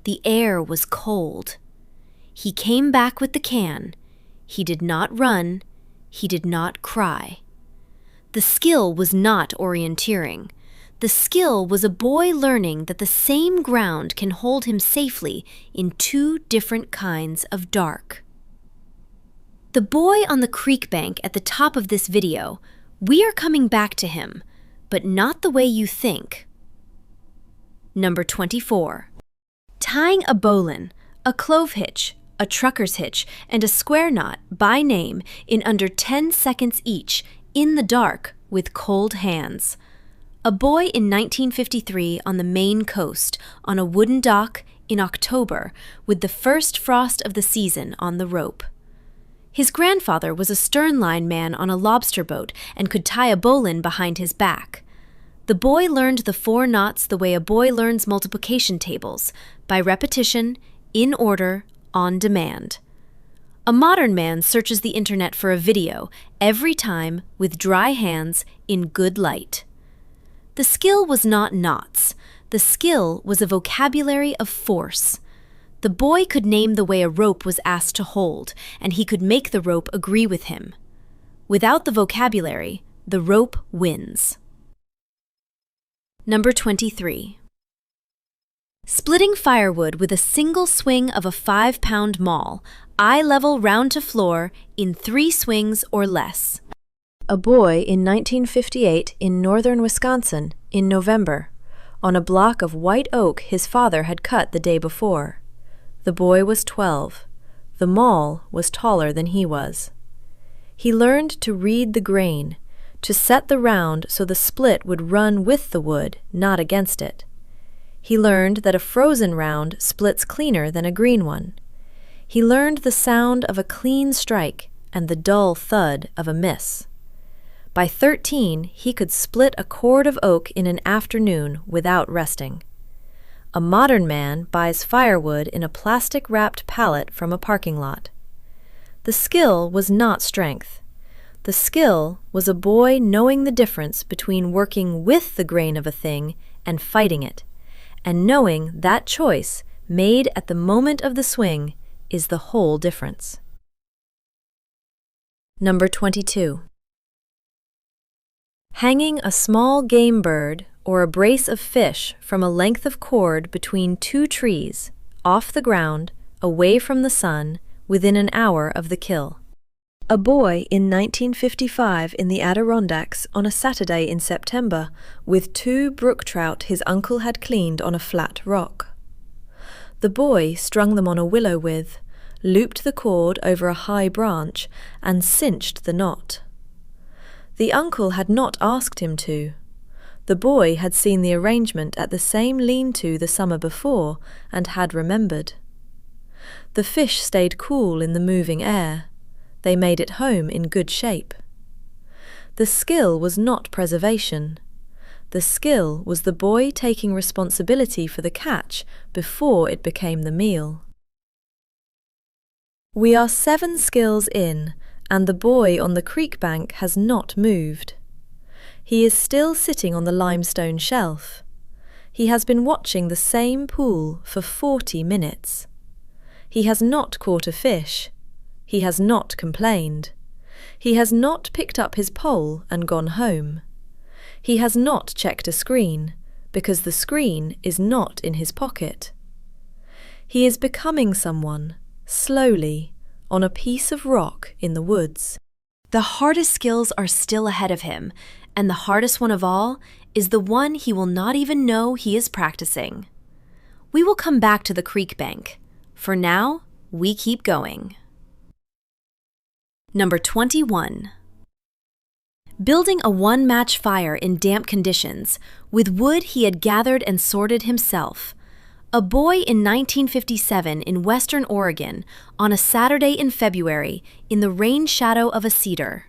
The air was cold. He came back with the can. He did not run. He did not cry. The skill was not orienteering. The skill was a boy learning that the same ground can hold him safely in 2 different kinds of dark. The boy on the creek bank at the top of this video, we are coming back to him, but not the way you think. Number 24. Tying a bowline, a clove hitch, a trucker's hitch, and a square knot by name in under 10 seconds each, in the dark, with cold hands. A boy in 1953 on the Maine coast, on a wooden dock in October, with the first frost of the season on the rope. His grandfather was a stern-line man on a lobster boat and could tie a bowline behind his back. The boy learned the 4 knots the way a boy learns multiplication tables, by repetition, in order, on demand. A modern man searches the internet for a video, every time, with dry hands, in good light. The skill was not knots. The skill was a vocabulary of force. The boy could name the way a rope was asked to hold, and he could make the rope agree with him. Without the vocabulary, the rope wins. Number 23. Splitting firewood with a single swing of a 5-pound maul, eye level round to floor, in 3 swings or less. A boy in 1958 in northern Wisconsin, in November, on a block of white oak his father had cut the day before. The boy was 12. The maul was taller than he was. He learned to read the grain, to set the round so the split would run with the wood, not against it. He learned that a frozen round splits cleaner than a green one. He learned the sound of a clean strike and the dull thud of a miss. By 13, he could split a cord of oak in an afternoon without resting. A modern man buys firewood in a plastic-wrapped pallet from a parking lot. The skill was not strength. The skill was a boy knowing the difference between working with the grain of a thing and fighting it, and knowing that choice, made at the moment of the swing, is the whole difference. Number 22. Hanging a small game bird or a brace of fish from a length of cord between 2 trees, off the ground, away from the sun, within an hour of the kill. A boy in 1955 in the Adirondacks on a Saturday in September with 2 brook trout his uncle had cleaned on a flat rock. The boy strung them on a willow withe, looped the cord over a high branch, and cinched the knot. The uncle had not asked him to. The boy had seen the arrangement at the same lean-to the summer before and had remembered. The fish stayed cool in the moving air. They made it home in good shape. The skill was not preservation. The skill was the boy taking responsibility for the catch before it became the meal. We are 7 skills in, and the boy on the creek bank has not moved. He is still sitting on the limestone shelf. He has been watching the same pool for 40 minutes. He has not caught a fish. He has not complained. He has not picked up his pole and gone home. He has not checked a screen, because the screen is not in his pocket. He is becoming someone, slowly, on a piece of rock in the woods. The hardest skills are still ahead of him, and the hardest one of all is the one he will not even know he is practicing. We will come back to the creek bank. For now, we keep going. Number 21. Building a 1-match fire in damp conditions, with wood he had gathered and sorted himself. A boy in 1957 in western Oregon, on a Saturday in February, in the rain shadow of a cedar.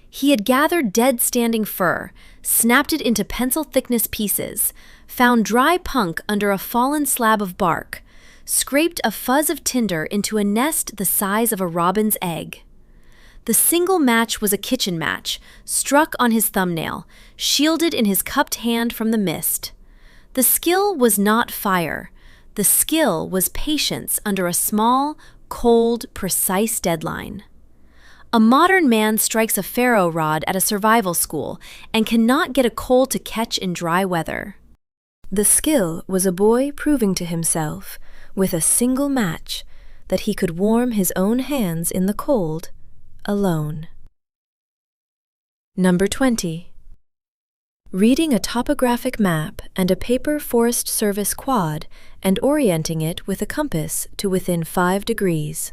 He had gathered dead-standing fir, snapped it into pencil-thickness pieces, found dry punk under a fallen slab of bark, scraped a fuzz of tinder into a nest the size of a robin's egg. The single match was a kitchen match, struck on his thumbnail, shielded in his cupped hand from the mist. The skill was not fire. The skill was patience under a small, cold, precise deadline. A modern man strikes a ferro rod at a survival school and cannot get a coal to catch in dry weather. The skill was a boy proving to himself, with a single match, that he could warm his own hands in the cold, alone. Number 20. Reading a topographic map and a paper Forest Service quad and orienting it with a compass to within 5 degrees.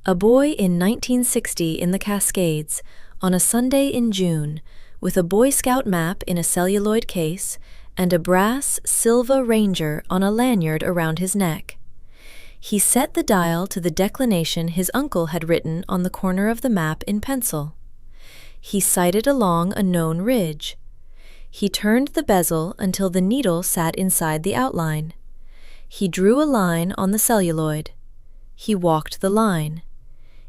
A boy in 1960 in the Cascades, on a Sunday in June, with a Boy Scout map in a celluloid case and a brass Silva Ranger on a lanyard around his neck. He set the dial to the declination his uncle had written on the corner of the map in pencil. He sighted along a known ridge. He turned the bezel until the needle sat inside the outline. He drew a line on the celluloid. He walked the line.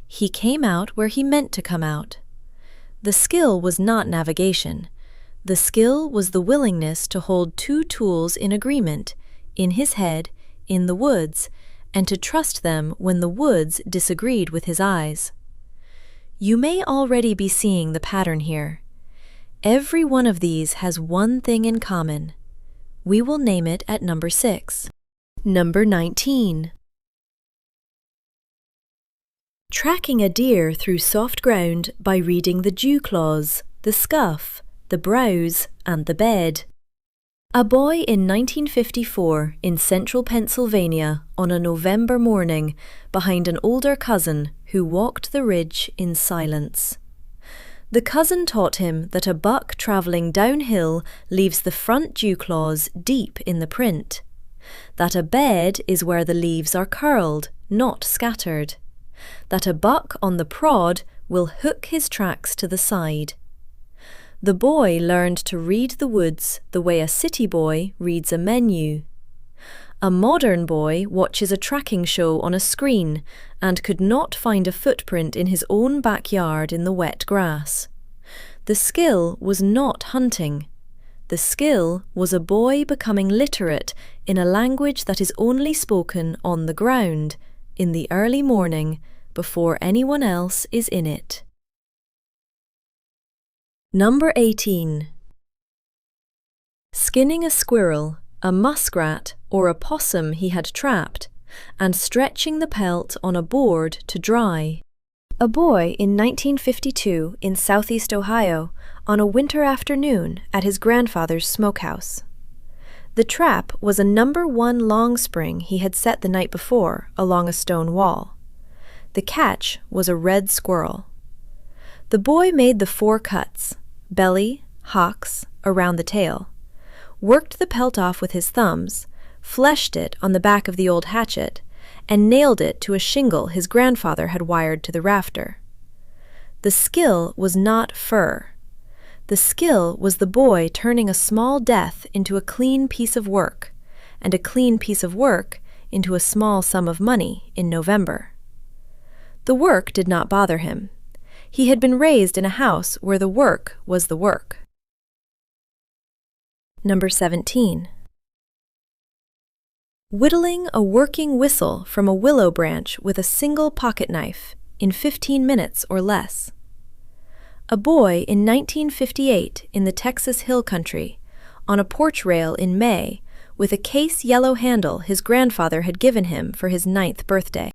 He came out where he meant to come out. The skill was not navigation. The skill was the willingness to hold two tools in agreement, in his head, in the woods, and to trust them when the woods disagreed with his eyes. You may already be seeing the pattern here. Every one of these has one thing in common. We will name it at number 6. Number 19. Tracking a deer through soft ground by reading the dew claws, the scuff, the browse, and the bed. A boy in 1954 in central Pennsylvania on a November morning behind an older cousin who walked the ridge in silence. The cousin taught him that a buck travelling downhill leaves the front dew claws deep in the print, that a bed is where the leaves are curled, not scattered, that a buck on the prod will hook his tracks to the side. The boy learned to read the woods the way a city boy reads a menu. A modern boy watches a tracking show on a screen and could not find a footprint in his own backyard in the wet grass. The skill was not hunting. The skill was a boy becoming literate in a language that is only spoken on the ground, in the early morning, before anyone else is in it. Number 18. Skinning a squirrel, a muskrat, or a possum he had trapped, and stretching the pelt on a board to dry. A boy in 1952 in southeast Ohio on a winter afternoon at his grandfather's smokehouse. The trap was a number 1 long spring he had set the night before along a stone wall. The catch was a red squirrel. The boy made the 4 cuts, belly, hocks, around the tail, worked the pelt off with his thumbs, fleshed it on the back of the old hatchet, and nailed it to a shingle his grandfather had wired to the rafter. The skill was not fur. The skill was the boy turning a small death into a clean piece of work, and a clean piece of work into a small sum of money in November. The work did not bother him. He had been raised in a house where the work was the work. Number 17. Whittling a working whistle from a willow branch with a single pocket knife in 15 minutes or less. A boy in 1958 in the Texas Hill Country, on a porch rail in May, with a case yellow handle his grandfather had given him for his 9th birthday.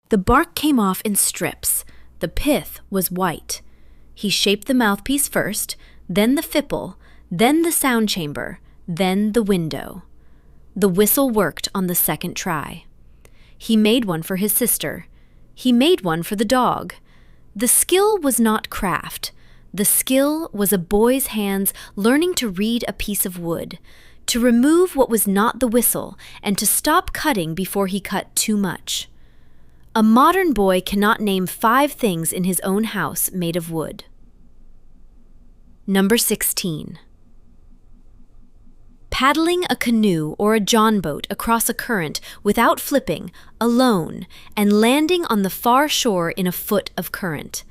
The bark came off in strips. The pith was white. He shaped the mouthpiece first, then the fipple, then the sound chamber, then the window. The whistle worked on the 2nd try. He made one for his sister. He made one for the dog. The skill was not craft. The skill was a boy's hands learning to read a piece of wood, to remove what was not the whistle, and to stop cutting before he cut too much. A modern boy cannot name 5 things in his own house made of wood. Number 16. Paddling a canoe or a john boat across a current without flipping, alone, and landing on the far shore in a foot of current.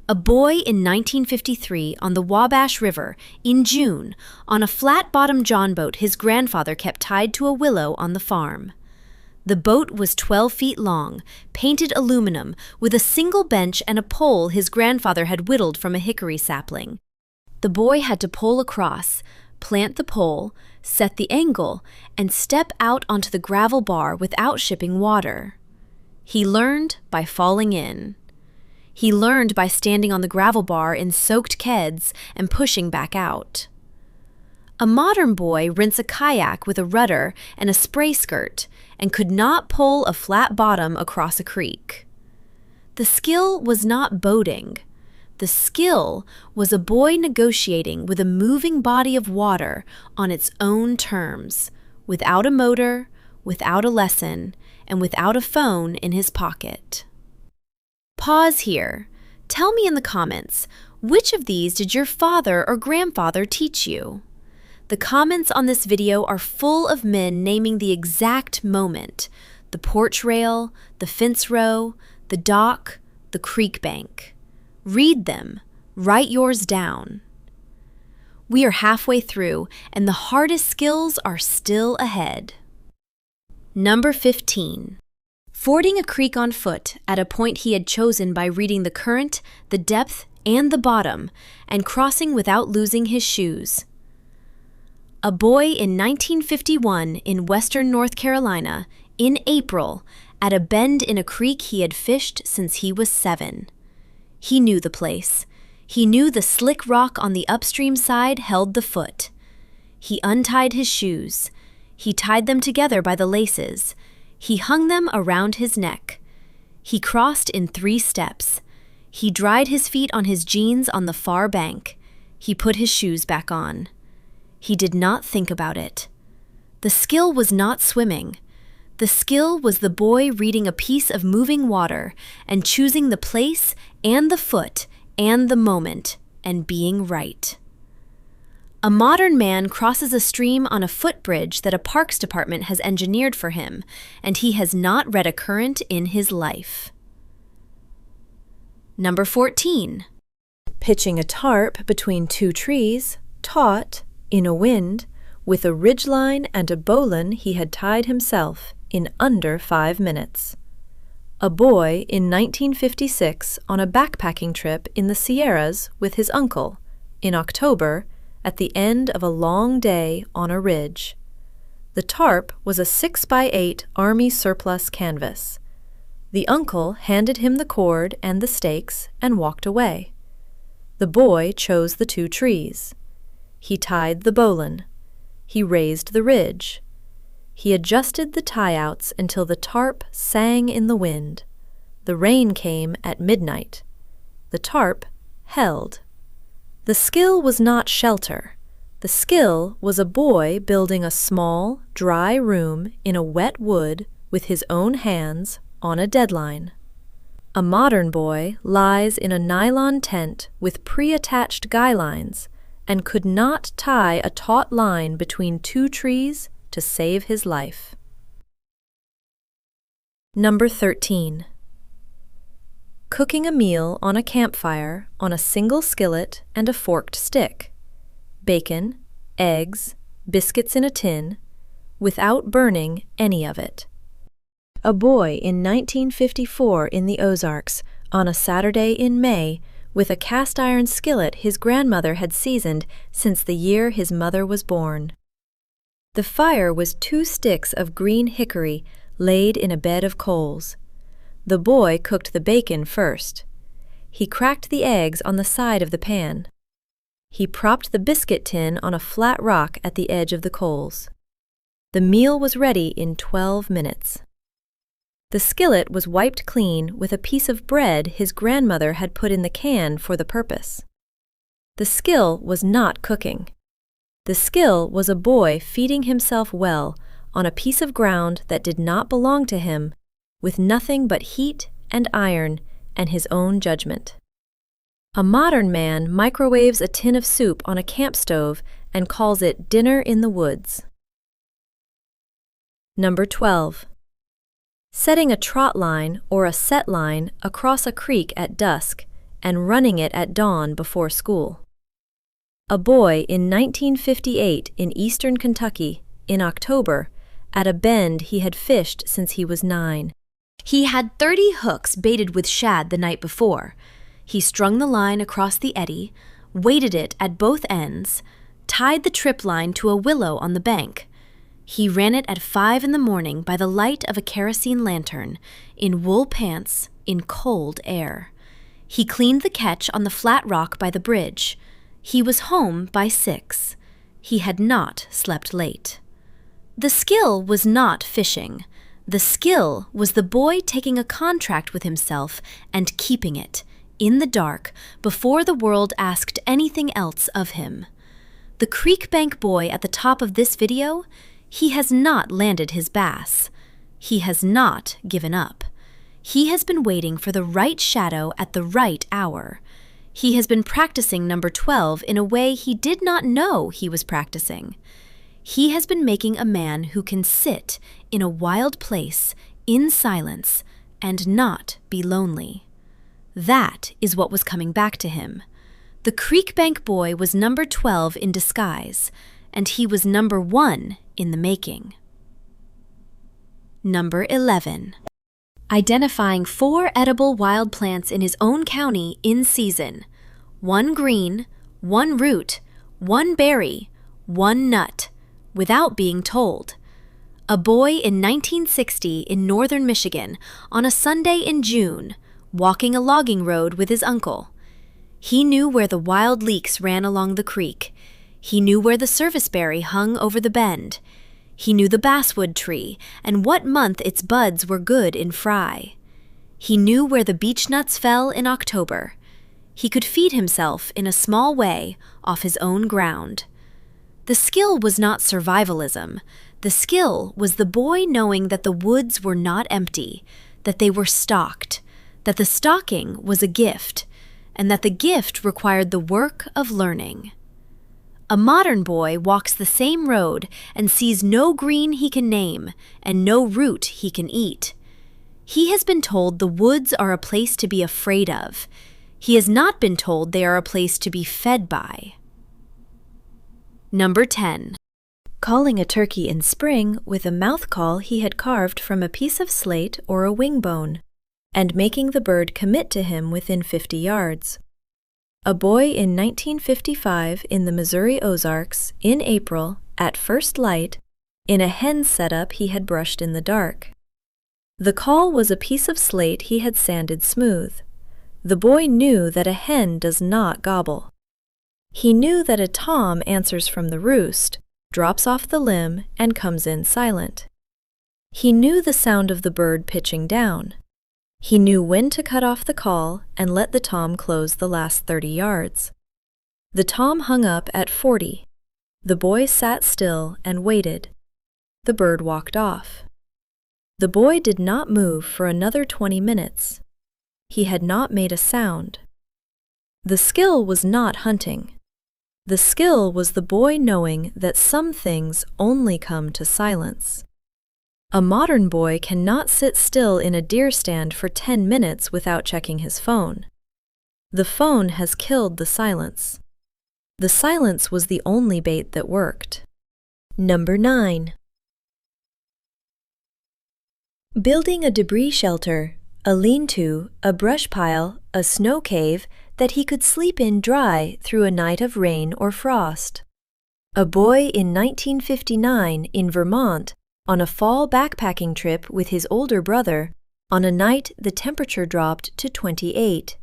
A boy in 1953 on the Wabash River, in June, on a flat-bottomed john boat his grandfather kept tied to a willow on the farm. The boat was 12 feet long, painted aluminum, with a single bench and a pole his grandfather had whittled from a hickory sapling. The boy had to pole across, plant the pole, set the angle, and step out onto the gravel bar without shipping water. He learned by falling in. He learned by standing on the gravel bar in soaked keds and pushing back out. A modern boy rents a kayak with a rudder and a spray skirt and could not pull a flat bottom across a creek. The skill was not boating. The skill was a boy negotiating with a moving body of water on its own terms, without a motor, without a lesson, and without a phone in his pocket. Pause here. Tell me in the comments, which of these did your father or grandfather teach you? The comments on this video are full of men naming the exact moment: the porch rail, the fence row, the dock, the creek bank. Read them. Write yours down. We are halfway through, and the hardest skills are still ahead. Number 15. Fording a creek on foot at a point he had chosen by reading the current, the depth, and the bottom, and crossing without losing his shoes. A boy in 1951 in western North Carolina, in April, at a bend in a creek he had fished since he was 7. He knew the place. He knew the slick rock on the upstream side held the foot. He untied his shoes. He tied them together by the laces. He hung them around his neck. He crossed in 3 steps. He dried his feet on his jeans on the far bank. He put his shoes back on. He did not think about it. The skill was not swimming. The skill was the boy reading a piece of moving water and choosing the place and the foot and the moment and being right. A modern man crosses a stream on a footbridge that a parks department has engineered for him, and he has not read a current in his life. Number 14. Pitching a tarp between 2 trees, taut, in a wind, with a ridgeline and a bowline he had tied himself in under 5 minutes. A boy in 1956 on a backpacking trip in the Sierras with his uncle, in October, at the end of a long day on a ridge. The tarp was a 6x8 Army surplus canvas. The uncle handed him the cord and the stakes and walked away. The boy chose the 2 trees. He tied the bowline. He raised the ridge. He adjusted the tie-outs until the tarp sang in the wind. The rain came at midnight. The tarp held. The skill was not shelter. The skill was a boy building a small, dry room in a wet wood with his own hands on a deadline. A modern boy lies in a nylon tent with pre-attached guy lines and could not tie a taut line between 2 trees to save his life. Number 13. Cooking a meal on a campfire on a single skillet and a forked stick. Bacon, eggs, biscuits in a tin, without burning any of it. A boy in 1954 in the Ozarks, on a Saturday in May, with a cast-iron skillet his grandmother had seasoned since the year his mother was born. The fire was 2 sticks of green hickory laid in a bed of coals. The boy cooked the bacon first. He cracked the eggs on the side of the pan. He propped the biscuit tin on a flat rock at the edge of the coals. The meal was ready in 12 minutes. The skillet was wiped clean with a piece of bread his grandmother had put in the can for the purpose. The skill was not cooking. The skill was a boy feeding himself well on a piece of ground that did not belong to him, with nothing but heat and iron and his own judgment. A modern man microwaves a tin of soup on a camp stove and calls it dinner in the woods. Number 12. Setting a trot line or a set line across a creek at dusk and running it at dawn before school. A boy in 1958 in eastern Kentucky, in October, at a bend he had fished since he was 9. He had 30 hooks baited with shad the night before. He strung the line across the eddy, weighted it at both ends, tied the trip line to a willow on the bank. He ran it at 5 in the morning by the light of a kerosene lantern, in wool pants, in cold air. He cleaned the catch on the flat rock by the bridge. He was home by 6. He had not slept late. The skill was not fishing. The skill was the boy taking a contract with himself and keeping it, in the dark, before the world asked anything else of him. The Creek Bank boy at the top of this video, he has not landed his bass. He has not given up. He has been waiting for the right shadow at the right hour. He has been practicing number 12 in a way he did not know he was practicing. He has been making a man who can sit in a wild place, in silence, and not be lonely. That is what was coming back to him. The Creek Bank boy was number 12 in disguise, and he was number 1 in the making. Number 11. Identifying 4 edible wild plants in his own county in season. 1 green, 1 root, 1 berry, 1 nut, without being told. A boy in 1960 in northern Michigan on a Sunday in June, walking a logging road with his uncle. He knew where the wild leeks ran along the creek. He knew where the serviceberry hung over the bend. He knew the basswood tree and what month its buds were good in fry. He knew where the beechnuts fell in October. He could feed himself in a small way off his own ground. The skill was not survivalism. The skill was the boy knowing that the woods were not empty, that they were stocked, that the stocking was a gift, and that the gift required the work of learning. A modern boy walks the same road and sees no green he can name and no root he can eat. He has been told the woods are a place to be afraid of. He has not been told they are a place to be fed by. Number 10. Calling a turkey in spring with a mouth call he had carved from a piece of slate or a wing bone, and making the bird commit to him within 50 yards. A boy in 1955 in the Missouri Ozarks, in April, at first light, in a hen setup he had brushed in the dark. The call was a piece of slate he had sanded smooth. The boy knew that a hen does not gobble. He knew that a tom answers from the roost, drops off the limb, and comes in silent. He knew the sound of the bird pitching down. He knew when to cut off the call and let the tom close the last 30 yards. The tom hung up at 40. The boy sat still and waited. The bird walked off. The boy did not move for another 20 minutes. He had not made a sound. The skill was not hunting. The skill was the boy knowing that some things only come to silence. A modern boy cannot sit still in a deer stand for 10 minutes without checking his phone. The phone has killed the silence. The silence was the only bait that worked. Number 9. Building a debris shelter, a lean-to, a brush pile, a snow cave that he could sleep in dry through a night of rain or frost. A boy in 1959 in Vermont on a fall backpacking trip with his older brother on a night the temperature dropped to 28.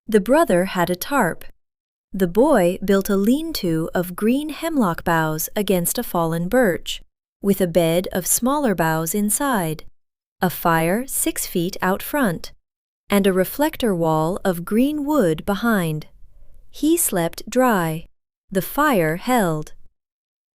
The brother had a tarp. The boy built a lean-to of green hemlock boughs against a fallen birch, with a bed of smaller boughs inside, a fire 6 feet out front, and a reflector wall of green wood behind. He slept dry. The fire held.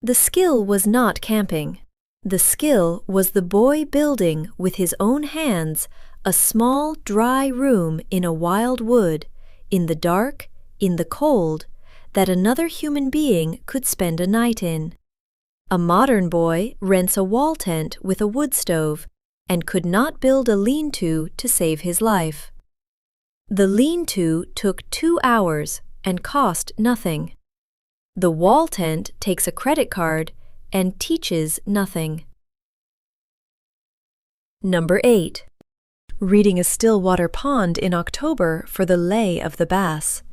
The skill was not camping. The skill was the boy building with his own hands a small, dry room in a wild wood, in the dark, in the cold, that another human being could spend a night in. A modern boy rents a wall tent with a wood stove and could not build a lean-to save his life. The lean-to took 2 hours and cost nothing. The wall tent takes a credit card and teaches nothing. Number 8. Reading a Stillwater pond in October for the lay of the bass,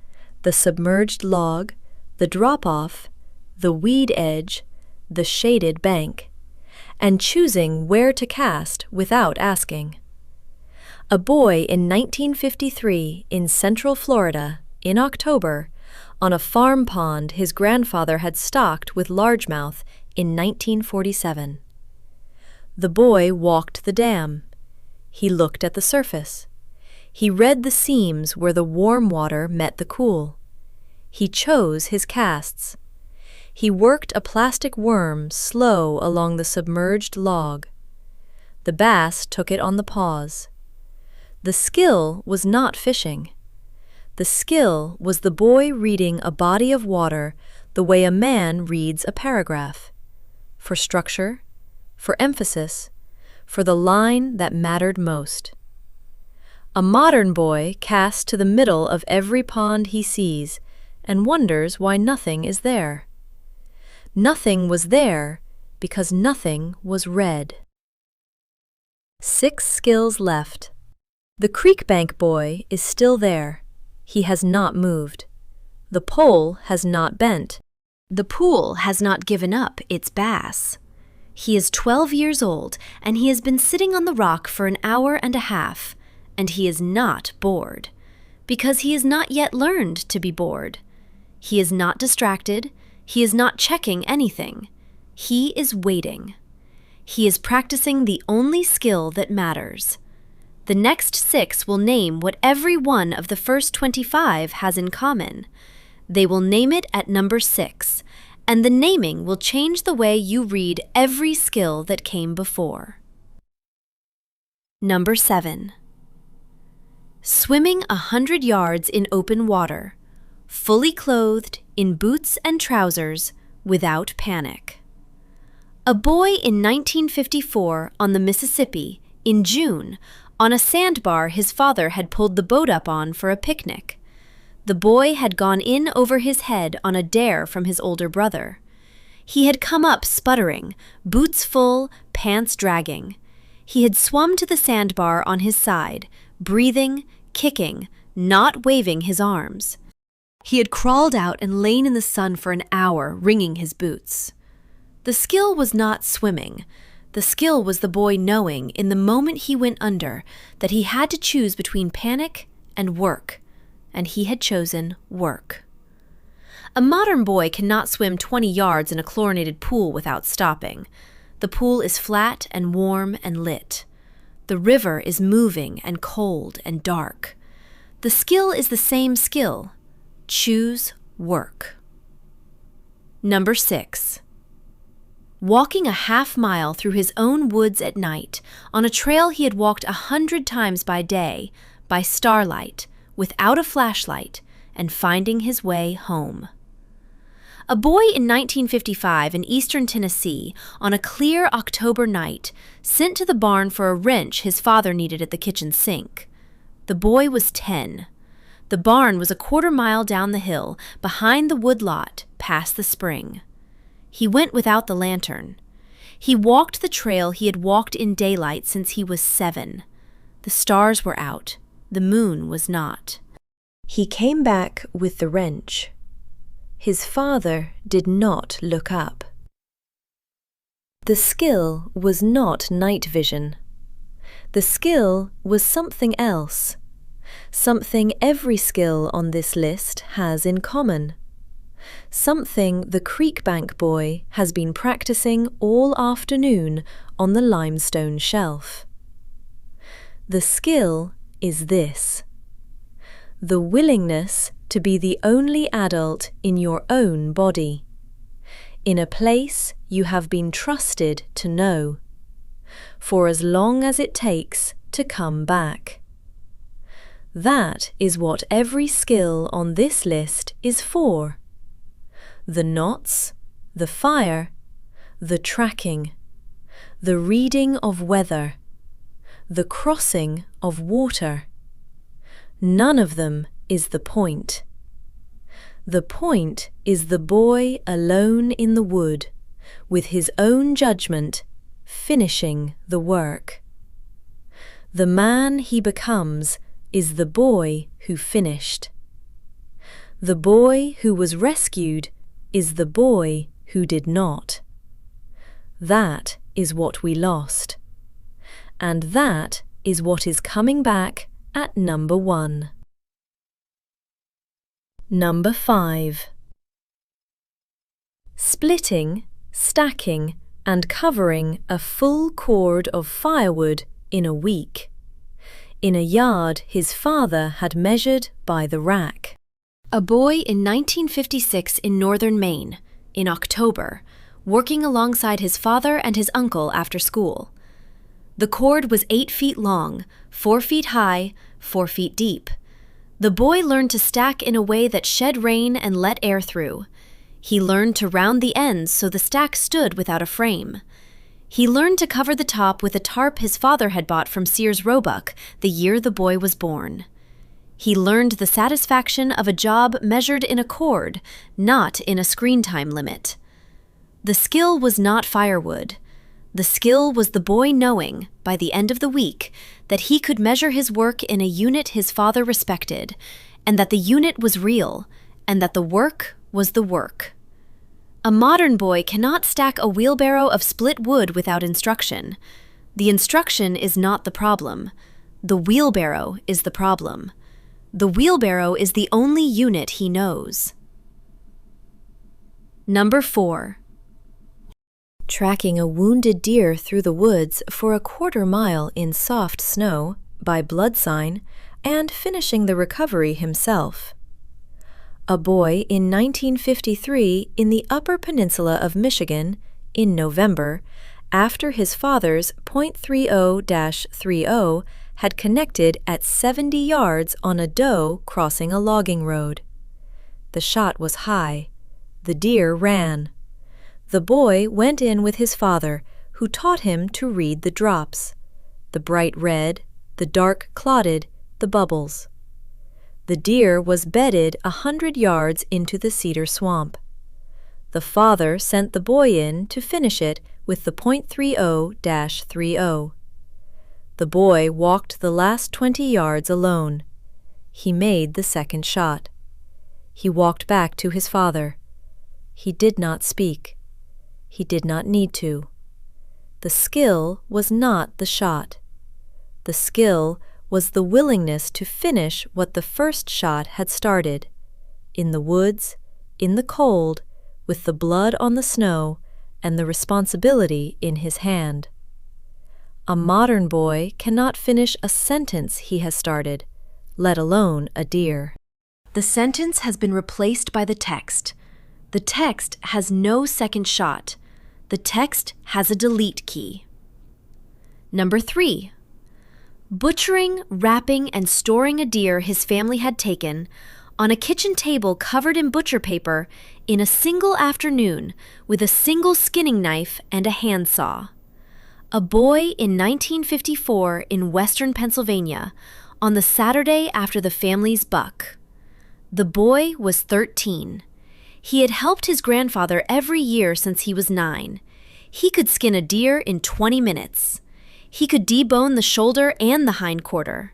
the submerged log, the drop-off, the weed edge, the shaded bank, and choosing where to cast without asking. A boy in 1953 in Central Florida, in October, on a farm pond his grandfather had stocked with largemouth in 1947. The boy walked the dam. He looked at the surface. He read the seams where the warm water met the cool. He chose his casts. He worked a plastic worm slow along the submerged log. The bass took it on the paws. The skill was not fishing. The skill was the boy reading a body of water the way a man reads a paragraph, for structure, for emphasis, for the line that mattered most. A modern boy casts to the middle of every pond he sees and wonders why nothing is there. Nothing was there because nothing was read. 6 skills left. The creek bank boy is still there. He has not moved. The pole has not bent. The pool has not given up its bass. He is 12 years old, and he has been sitting on the rock for an hour and a half, and he is not bored, because he has not yet learned to be bored. He is not distracted. He is not checking anything. He is waiting. He is practicing the only skill that matters. The next 6 will name what every one of the first 25 has in common. They will name it at number 6, and the naming will change the way you read every skill that came before. Number 7. Swimming 100 yards in open water, fully clothed in boots and trousers, without panic. A boy in 1954 on the Mississippi, in June, on a sandbar his father had pulled the boat up on for a picnic. The boy had gone in over his head on a dare from his older brother. He had come up sputtering, boots full, pants dragging. He had swum to the sandbar on his side, breathing, kicking, not waving his arms. He had crawled out and lain in the sun for an hour, wringing his boots. The skill was not swimming. The skill was the boy knowing, in the moment he went under, that he had to choose between panic and work, and he had chosen work. A modern boy cannot swim 20 yards in a chlorinated pool without stopping. The pool is flat and warm and lit. The river is moving and cold and dark. The skill is the same skill. Choose work. Number 6. Walking a half-mile through his own woods at night, on a trail he had walked 100 times by day, by starlight, without a flashlight, and finding his way home. A boy in 1955 in eastern Tennessee, on a clear October night, sent to the barn for a wrench his father needed at the kitchen sink. The boy was 10. The barn was a quarter-mile down the hill, behind the wood lot, past the spring. He went without the lantern. He walked the trail he had walked in daylight since he was 7. The stars were out. The moon was not. He came back with the wrench. His father did not look up. The skill was not night vision. The skill was something else. Something every skill on this list has in common. Something the creek bank boy has been practicing all afternoon on the limestone shelf. The skill is this: the willingness to be the only adult in your own body, in a place you have been trusted to know, for as long as it takes to come back. That is what every skill on this list is for. The knots, the fire, the tracking, the reading of weather, the crossing of water. None of them is the point. The point is the boy alone in the wood, with his own judgment, finishing the work. The man he becomes is the boy who finished. The boy who was rescued is the boy who did not. That is what we lost. And that is what is coming back at number 1. Number 5. Splitting, stacking, and covering a full cord of firewood in a week. in a yard his father had measured by the rack. A boy in 1956 in northern Maine, in October, working alongside his father and his uncle after school. The cord was 8 feet long, 4 feet high, 4 feet deep. The boy learned to stack in a way that shed rain and let air through. He learned to round the ends so the stack stood without a frame. He learned to cover the top with a tarp his father had bought from Sears Roebuck the year the boy was born. He learned the satisfaction of a job measured in a cord, not in a screen time limit. The skill was not firewood. The skill was the boy knowing, by the end of the week, that he could measure his work in a unit his father respected, and that the unit was real, and that the work was the work. A modern boy cannot stack a wheelbarrow of split wood without instruction. The instruction is not the problem. The wheelbarrow is the problem. The wheelbarrow is the only unit he knows. Number 4. Tracking a wounded deer through the woods for a quarter-mile in soft snow by blood sign and finishing the recovery himself. A boy in 1953 in the Upper Peninsula of Michigan, in November, after his father's .30-30 had connected at 70 yards on a doe crossing a logging road. The shot was high. The deer ran. The boy went in with his father, who taught him to read the drops, the bright red, the dark clotted, the bubbles. The deer was bedded 100 yards into the cedar swamp. The father sent the boy in to finish it with the .30-30. The boy walked the last 20 yards alone. He made the second shot. He walked back to his father. He did not speak. He did not need to. The skill was not the shot. The skill was the willingness to finish what the first shot had started, in the woods, in the cold, with the blood on the snow and the responsibility in his hand. A modern boy cannot finish a sentence he has started, let alone a deer. The sentence has been replaced by the text. The text has no second shot. The text has a delete key. Number 3. Butchering, wrapping, and storing a deer his family had taken on a kitchen table covered in butcher paper in a single afternoon with a single skinning knife and a handsaw. A boy in 1954 in western Pennsylvania on the Saturday after the family's buck. The boy was 13. He had helped his grandfather every year since he was 9. He could skin a deer in 20 minutes. He could debone the shoulder and the hind quarter.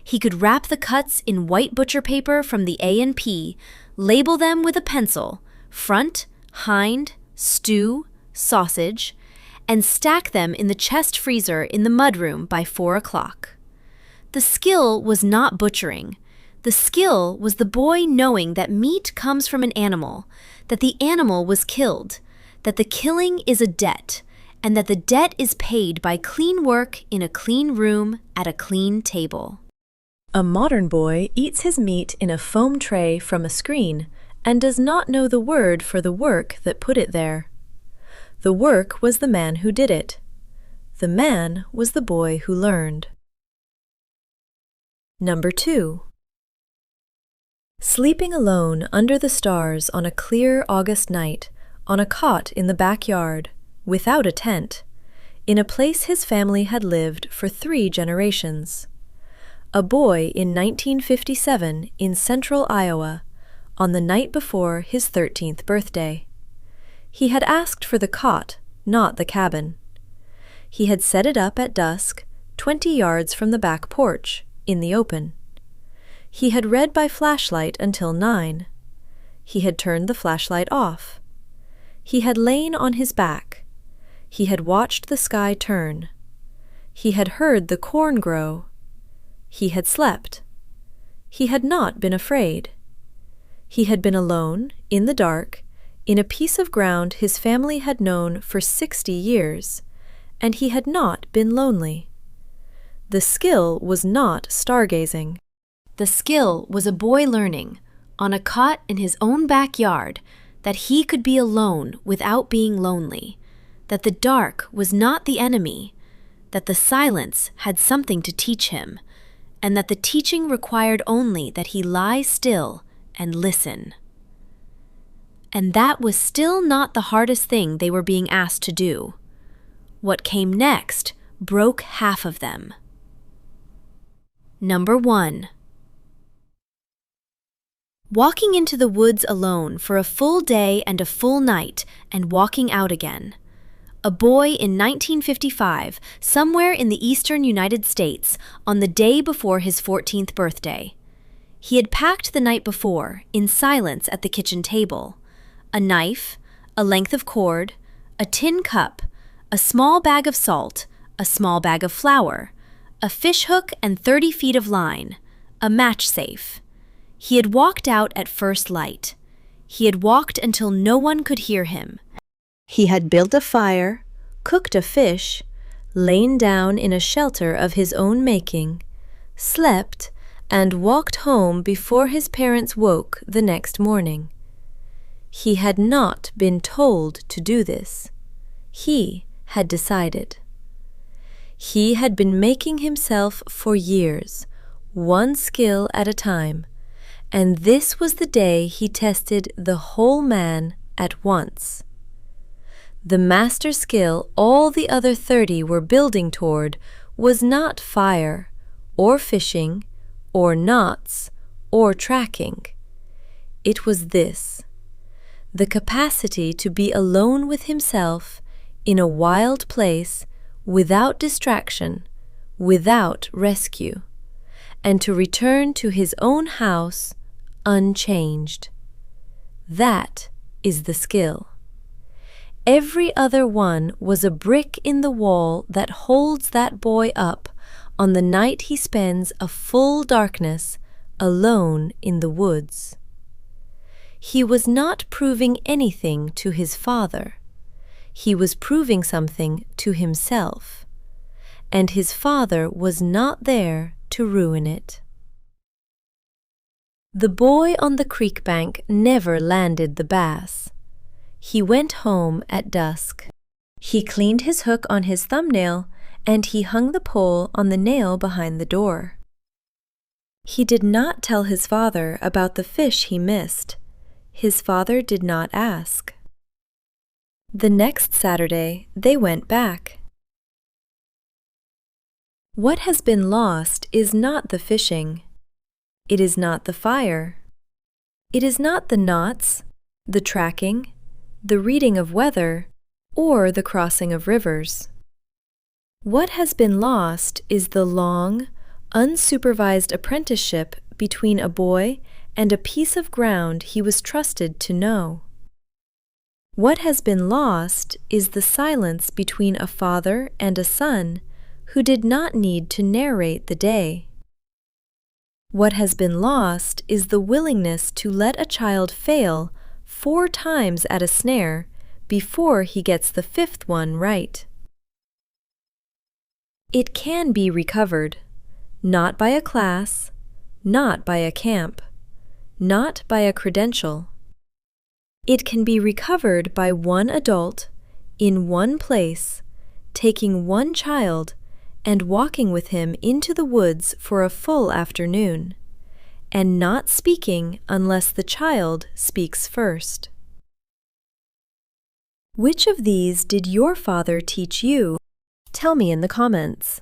He could wrap the cuts in white butcher paper from the A&P, label them with a pencil, front, hind, stew, sausage, and stack them in the chest freezer in the mudroom by 4 o'clock. The skill was not butchering. The skill was the boy knowing that meat comes from an animal, that the animal was killed, that the killing is a debt, and that the debt is paid by clean work in a clean room at a clean table. A modern boy eats his meat in a foam tray from a screen and does not know the word for the work that put it there. The work was the man who did it. The man was the boy who learned. Number 2. Sleeping alone under the stars on a clear August night, on a cot in the backyard, without a tent, in a place his family had lived for 3 generations. A boy in 1957 in central Iowa, on the night before his 13th birthday. He had asked for the cot, not the cabin. He had set it up at dusk, 20 yards from the back porch, in the open. He had read by flashlight until 9. He had turned the flashlight off. He had lain on his back. He had watched the sky turn. He had heard the corn grow. He had slept. He had not been afraid. He had been alone, in the dark, in a piece of ground his family had known for 60 years, and he had not been lonely. The skill was not stargazing. The skill was a boy learning, on a cot in his own backyard, that he could be alone without being lonely, that the dark was not the enemy, that the silence had something to teach him, and that the teaching required only that he lie still and listen. And that was still not the hardest thing they were being asked to do. What came next broke half of them. Number 1. Walking into the woods alone for a full day and a full night, and walking out again. A boy in 1955, somewhere in the eastern United States, on the day before his 14th birthday. He had packed the night before, in silence at the kitchen table, a knife, a length of cord, a tin cup, a small bag of salt, a small bag of flour, a fish hook and 30 feet of line, a match safe. He had walked out at first light. He had walked until no one could hear him. He had built a fire, cooked a fish, lain down in a shelter of his own making, slept, and walked home before his parents woke the next morning. He had not been told to do this. He had decided. He had been making himself for years, one skill at a time, and this was the day he tested the whole man at once. The master skill all the other 30 were building toward was not fire, or fishing, or knots, or tracking. It was this: the capacity to be alone with himself in a wild place without distraction, without rescue, and to return to his own house unchanged. That is the skill. Every other one was a brick in the wall that holds that boy up on the night he spends a full darkness alone in the woods. He was not proving anything to his father. He was proving something to himself, and his father was not there to ruin it. The boy on the creek bank never landed the bass. He went home at dusk. He cleaned his hook on his thumbnail, and he hung the pole on the nail behind the door. He did not tell his father about the fish he missed. His father did not ask. The next Saturday, they went back. What has been lost is not the fishing. It is not the fire. It is not the knots, the tracking, the reading of weather, or the crossing of rivers. What has been lost is the long, unsupervised apprenticeship between a boy and a piece of ground he was trusted to know. What has been lost is the silence between a father and a son who did not need to narrate the day. What has been lost is the willingness to let a child fail 4 times at a snare before he gets the 5th one right. It can be recovered, not by a class, not by a camp, not by a credential. It can be recovered by one adult, in one place, taking one child and walking with him into the woods for a full afternoon, and not speaking unless the child speaks first. Which of these did your father teach you? Tell me in the comments.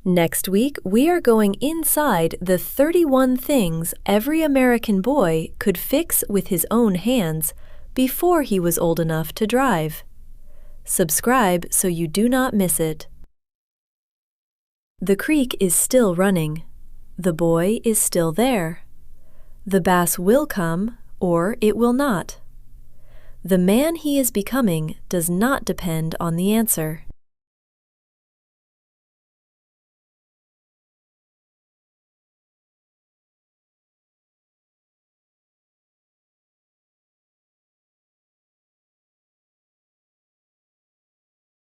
Next week, we are going inside the 31 things every American boy could fix with his own hands before he was old enough to drive. Subscribe so you do not miss it. The creek is still running. The boy is still there. The bass will come, or it will not. The man he is becoming does not depend on the answer.